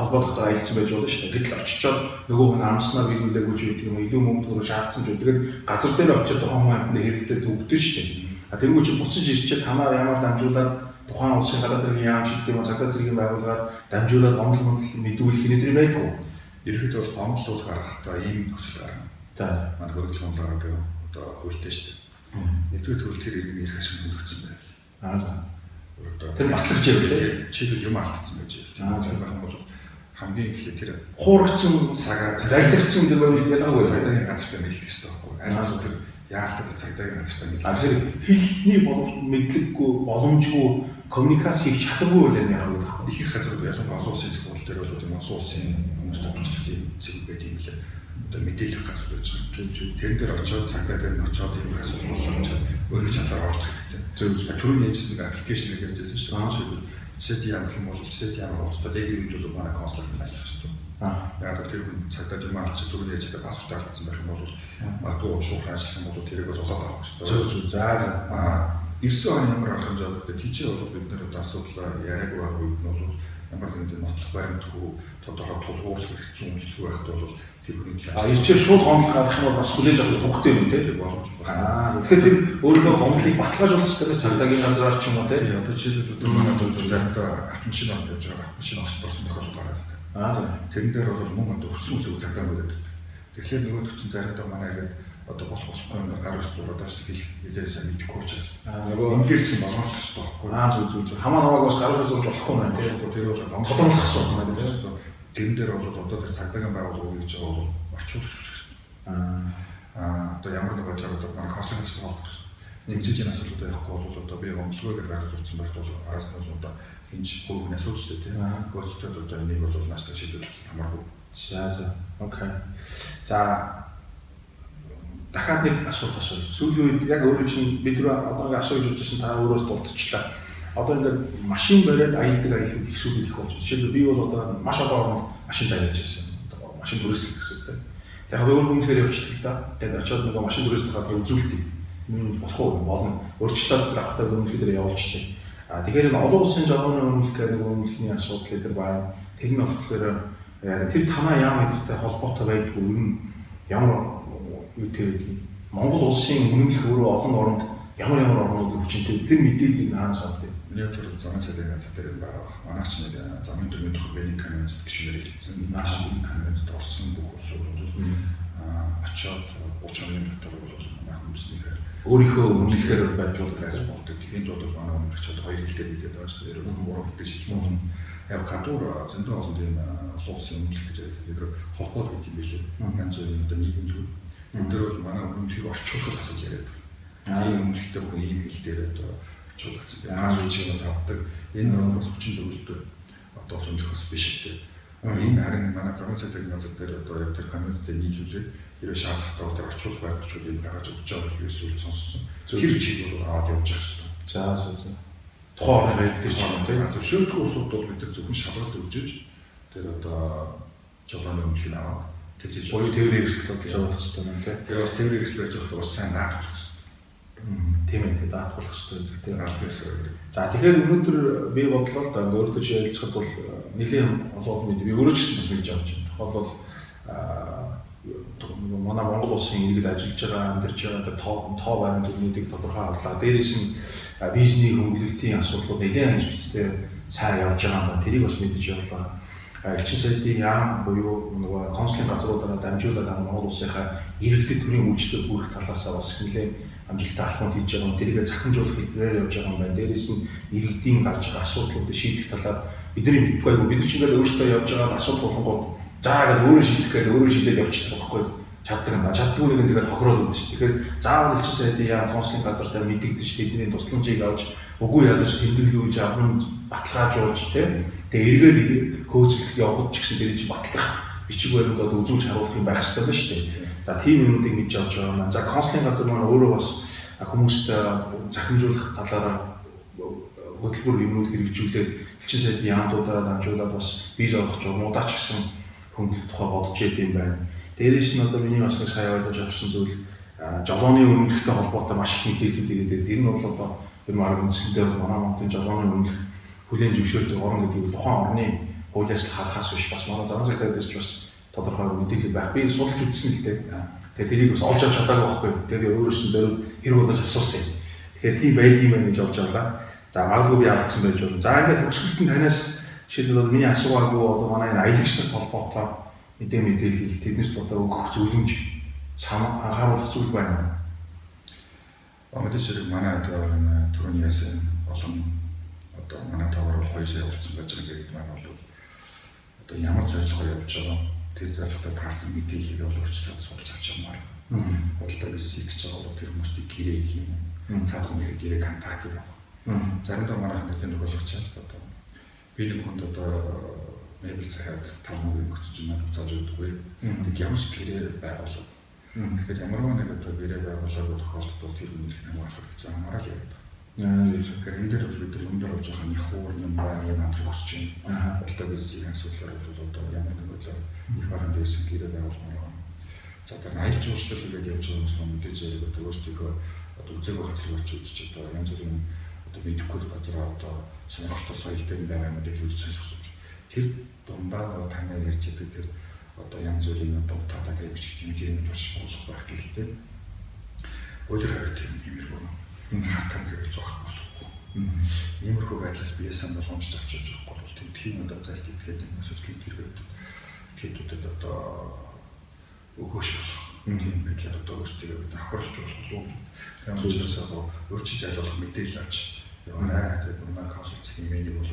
холбоо дотор аялцсан байж болно шүү дээ. Гэтэл очичоод нөгөө хүн амснаар биелүүлээгүй ч гэдэг юм илүү мөнгө төгрөг шаардсан ч тэгээд газар дээр очиод тухайн хүн амьтны хэрэлдээ төгдөн шүү дээ. Тэргүй чи буцаж ирчээд танаа ямар дамжуулаад тухайн улсын гадаад хэргийн яам шигтэй юм цагдаа зэргийн байгууллагаар дамжуулаад гомдол мэдүүлэх хэний байдгүй.
Ерөнхийдөө бол гомдлол гаргахдаа ийм хүсэл гарна.
За
манай хөрөнгө оруулалт гэдэг одоо хуультай шүү дээ. Нэгдүгээр төрөлтөөр иргэн ирэх шиг хөнгөгдсөн байв.
За.
Тэр батлагч явдаг. Чиглэл юм алдсан байж байна. Тэр байх юм бол хамгийн ихлэ тэр
хуургацсан
цагаар
зарилгцсан гэдэг нь ялгаагүй
цагдаагийн газартай мэддэг гэсэн үг байхгүй. Аль тэр яалтад цагдаагийн газартай мэддэг.
Тэр хэлний мэдлэггүй боломжгүй коммуникац хийх чадваргүй л юм яах вэ?
Их их газар ялангуяа олон улсын зохиол дээр бол олон улсын хүмүүс томчтой зэг байт юм лээ. Одоо мэдээлэх газар байж байгаа. Тэр дээр очиод цагдаа дээр нь очиод юм асуудал болгож өөрөө чадлаар орох хэрэгтэй. Түрүүний яжсэн нэг аппликейшн гэж ярьжсэн шүү дээ. Жишээд яах юм бол жишээд ямар уустад яг юм бол манай консулт ажиллах хэрэгтэй. Яг тэр хүн цагдаа юм алдчих түрүүний яж чадаа паспорт алдсан байх юм бол магадгүй шууд ажиллах юм бол тэрийг бол олоод авах хэрэгтэй. За. Ирсэн оны ямар арга хэмжээ авах гэдэг тийч бол бид нэр одоо асуудал яриаг байх үед нь бол ямар нэгэн нотлох баримтгүй тодорхой тулгуурлах хэрэгцээ үнэлэх байхад бол тэр хүний
ирчээр шууд гомдол гаргах юм бол бас хүлээж авах тухтай юм тийм боломжтой байна. Тэгэхээр тэр өөрийнхөө гомдлыг баталгаажуулах хэрэгтэй цагдаагийн газраас ч юм уу тийм
одоо жишээлбэл манай зөв заримдаа автомашин авч явж байгаа автомашин осч борсон тохиолдол гараад байна. Тэрэн дээр бол мөн өссөн үсэг цагдаа байдаг. Тэгэхээр нөгөө төчин заримдаа манай ингээд одоо болохгүй юм гар ус зураач хэлээсээ мэдэхгүй учраас нөгөө эндэрсэн боломжтой шүү дээ.
Зүг хамаа навааг бас гар ус зурж болохгүй байна тийм
тэр бол
тодорхойлох асуудал байна тийм.
Тэрэн дээр бол одоо тэр цагдаагийн байгууллага гэж байгаа бол орчуулах хэрэгтэй. Одоо ямар нэг байдлаар одоо манай консультанттай холбогдох хэрэгтэй. Нэгжиж энэ асуудал байхгүй бол одоо би гомдлогоо гар зурсан байх бол араас нь одоо хинч хөргөн асуудал шүү дээ. Гооцтой одоо энийг бол нааштай шийдвэрлэх хамаагүй.
За. Окей. За дахиад нэг асуулт асууя. Сүүлийн үед яг өөрөө чинь бид одоо ингээ асууж үзсэн та өөрөөс дурдчихлаа. Одоо ингээд машин бариад аялдаг аялал их сүүл их болж. Жишээлбэл би бол одоо маш олон орнд машин аялж байсан. Одоо машин түрээслэх гэсэн үг. Яг өөр хүмүүсээр явчихдаг л да. Тэгээд очиод нөгөө машин түрээслэх газар үзүүлдэг. Энэ болохгүй болно. Өөрчлөлт авахтай өмнөдөр явуулчихдаг. Тэгэхээр энэ олон улсын жолооны өмнөх гэдэг нэг өмнөхний асуудал дээр байна. Тэр нь болохоор тэр танаа яам гэдэгтэй холбоотой байдгүй юм ямар юу тэр Монгол улсын үнэмлэх өөрөө олон оронд ямар орнууд хүчтэй тэр мэдээллийг наанаас авдаг.
Яг тэр замын цэдийн газар дээр байгаа. Манайч нэг замын төрийн тухай Веник конвенцэд гişээр хэлсэн. Нашин конвенцэд орсон бүх улсууд очиод 30 оны дотор бол манай хүмүүсээр
өөрийнхөө үнэмлэхээр байжуулах
гэж болдог. Тэнд бол манай өмнөгч одоо хоёр хэлээр хэлээд байгаа шүү дээ. Гурван хэлээр шийдэж болно. Яг гадуур зөндөө олон тийм олон улсын үнэмлэх гэж байдаг. Тэр холбоо гэдэг юм билээ. Ганц зөвхөн одоо нийгэмлэг. Энэ дээр бол манай үнэмлэхийг орчуулах асуудал яриад байна. Тийм үнэмлэхтэй бүх ийм хэл дээр одоо орчуулагдсан. Хасууч юм тавдаг. Энэ бол бас хүчин төгөлдөр одоо сүнлэх бас биш гэдэг. Энэ харин манай замын цэдийн газар дээр одоо яг тэр коммунитет нийлүүлээд ерөө шаардлагатай бол тэр орчуулах байдлуудыг гаргаж өгч байгаа гэж юусэл сонссон. Тэр чиг бол аваад явж байгаа шүү дээ.
За. Тухайн орны аялал гэж байна тийм.
Зөвшөөрөлт улсууд бол бид нар зөвхөн шалгалт өгчөж тэр одоо жолооны өмнөх нь аваад тэгжиж
буюу тээврийн эрсдэл бодлоо явуулах хэрэгтэй юм тийм.
Тэгээ бас тээврийн эрсдэл байж байхдаа бас сайн даатгах хэрэгтэй.
Тийм ээ даатгах хэрэгтэй тийм.
Албаасаа.
За тэгэхээр өнөөдөр би бодлоо л да өөртөө чи ярилцахад бол нэлийн олон мэд би өөрөө ч гэсэн бас мэдж байгаа юм. Тухайлбал манай Монгол улсын иргэд ажиллаж байгаа амьдарч байгаа тоо баримт өгнүүдийг тодорхой авлаа. Дээрээс нь визний хөнгөлөлтийн асуудлууд нэлийн хэмжээтэй сайн явж байгаа юм. Тэрийг бас мэдэж явлаа. Элчин сайдын яам буюу нөгөө консулын газруудаараа дамжуулаад Монгол улсынхаа иргэдэд төрийн үйлчлэл бүрэх талаасаа бас нэлээд амжилттай алхмууд хийж байгаа юм. Тэрийг захимжуулах хэлбэрээр явж байгаа юм байна. Дээрээс нь иргэдийн гарч байгаа асуудлуудыг шийдэх талаар бидний мэдгүй. Бид ч ингээд өөрсдөө явж байгаа асуудал болгонгууд заагаад өөрөө шийдэх гэж өөрөө шийдэл явчихдаг байхгүй чаддаг юм. Чаддгүй нэг нь тэгээд хохироод байдаг шүү. Тэгэхээр заавал элчин сайдын яам консулын газартаа мэдэгдэж тэдний тусламжийг авч үгүй ядаж тэмдэглүүлж авах баталгаажуулж тийм. Тэгээ эргээр хөөцөлдөх явахд ч гэсэн тэр чинь батлах бичиг баримт одоо үзүүлж харуулах юм байх хэрэгтэй байна шүү дээ. За тийм юмнуудыг мэдж авч байгаа маань. За консулын газар маань өөрөө бас хүмүүст захимжуулах талаараа хөтөлбөр юмнууд хэрэгжүүлээд элчин сайдын яамдуудаараа дамжуулаад бас виз авах журмуудаа ч гэсэн хөндлөх тухай бодож идэм байна. Дээрээс нь одоо миний бас нэг сая ойлгож авсан зүйл жолооны үнэлэхтэй холбоотой маш их мэдээлэлүүд ирээд энэ бол одоо энэ арга үндсэндээ манай Монголын жолооны үнэлэх хүлээн зөвшөөрдөг орн гэдэг нь тухайн орны хуулиас харахаас биш бас манай зам сайдад дээрч бас тодорхой мэдээлэл байх. Би судалж үзсэн л дээ. Тэгээд тэрийг бас олж авч чадаагүй байхгүй. Тэгээд өөрөөс нь зориуд хэрэг болж асуусан. Тэгэхээр тийм байдгийм байх гэж олж авлаа. За магадгүй би алдсан байж болно. За ингээд төгсгөлтөнд танаас жишээлбэл миний асуугаагүй одоо манай энэ аялагчтай холбоотой мэдээлэл тэднээс одоо өгөх зөвлөмж анхааруулах зүйл байна.
Мэдээж хэрэг манай одоо түрүүний яасан олон одоо манай тавар бол 2 сая болсон байж байгаа гэдэг маань бол одоо ямар зорилгоор явж байгаа тэр зорилготой таасан мэдээллийг бол өөрчлөлт суулж авч явмаар. Бодлоо бис хийж байгаа бол тэр хүмүүсийг гэрээ гэх юм. Цаад хүмүүст гэрээ контакт хийх. Заримдаа манайхан тэр тохиолдож байна. Одоо би нэг хүнд одоо мебель захиад 5 мөнгө өгч байна зааж өгдөггүй. Тэг ямар ч гэрээ байгуулав. Тэгэхээр ямар нэг одоо гэрээ байгуулаагүй тохиолдолд тэр үнэлэх хамгаалах гэсэн хамаарал яваад. Тэгэхээр энэ дээр бол бид нар өндөр болж байгаа нэг хуур юм байна, юм хамтрах хүсэж байна. Бодлоо бис асуудлаар бол одоо ямар нэг бодлоо их багт байсан гэрээ байгуулмаар байна. За одоо аялал жуулчлал хийгээд явж байгаа хүмүүс мэдээж яг одоо өөрсдөө одоо үзээгүй газар очиж үзэж одоо янз бүрийн одоо мэдэхгүй газар одоо сонирхолтой соёл дээр байгаа юмыг үзэж сонсох. Тэр дундаа таны ярьж байгаа тэр одоо янз бүрийн одоо татаа тавьчих юм тийм турш болох байх гэхдээ өдөр хавьт юм юм хатан гэж байгаа болохгүй. Иймэрхүү байдлаас биесэн боломжтой авчиж байгаа бол тийм одоо зайлт итгэхэд юм эсвэл гидүүдэд одоо өгөөш болох. Тийм байдлаар одоо өөрсдөө бид хавралж болох юм. Ямар ч байсан өөрчилж айлуулах мэдээлэл авч яваа. Тэгээд манай консулт сегментийг бол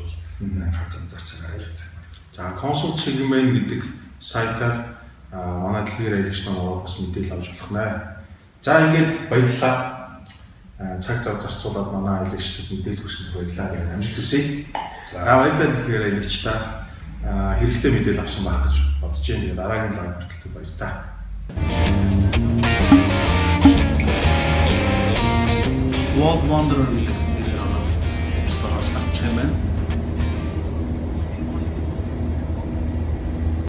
хазан зарч байгаа л гэсэн. За консулт сегмент гэдэг сайтаар манай дэлгэр аялагч намайг бас мэдээлэл авч болох нэ. За ингээд баярлалаа. Цаг зав зарцуулаад манай аялагчдад мэдээлэл өгсөнд баярлалаа гэж амжилт хүсье. За баярлалаа дэлгэр аялагчдаа хэрэгтэй мэдээлэл авсан байх гэж бодож байна. Тэгээд дараагийн лайв хүртэл баярлалаа.
World Wanderer гэдэг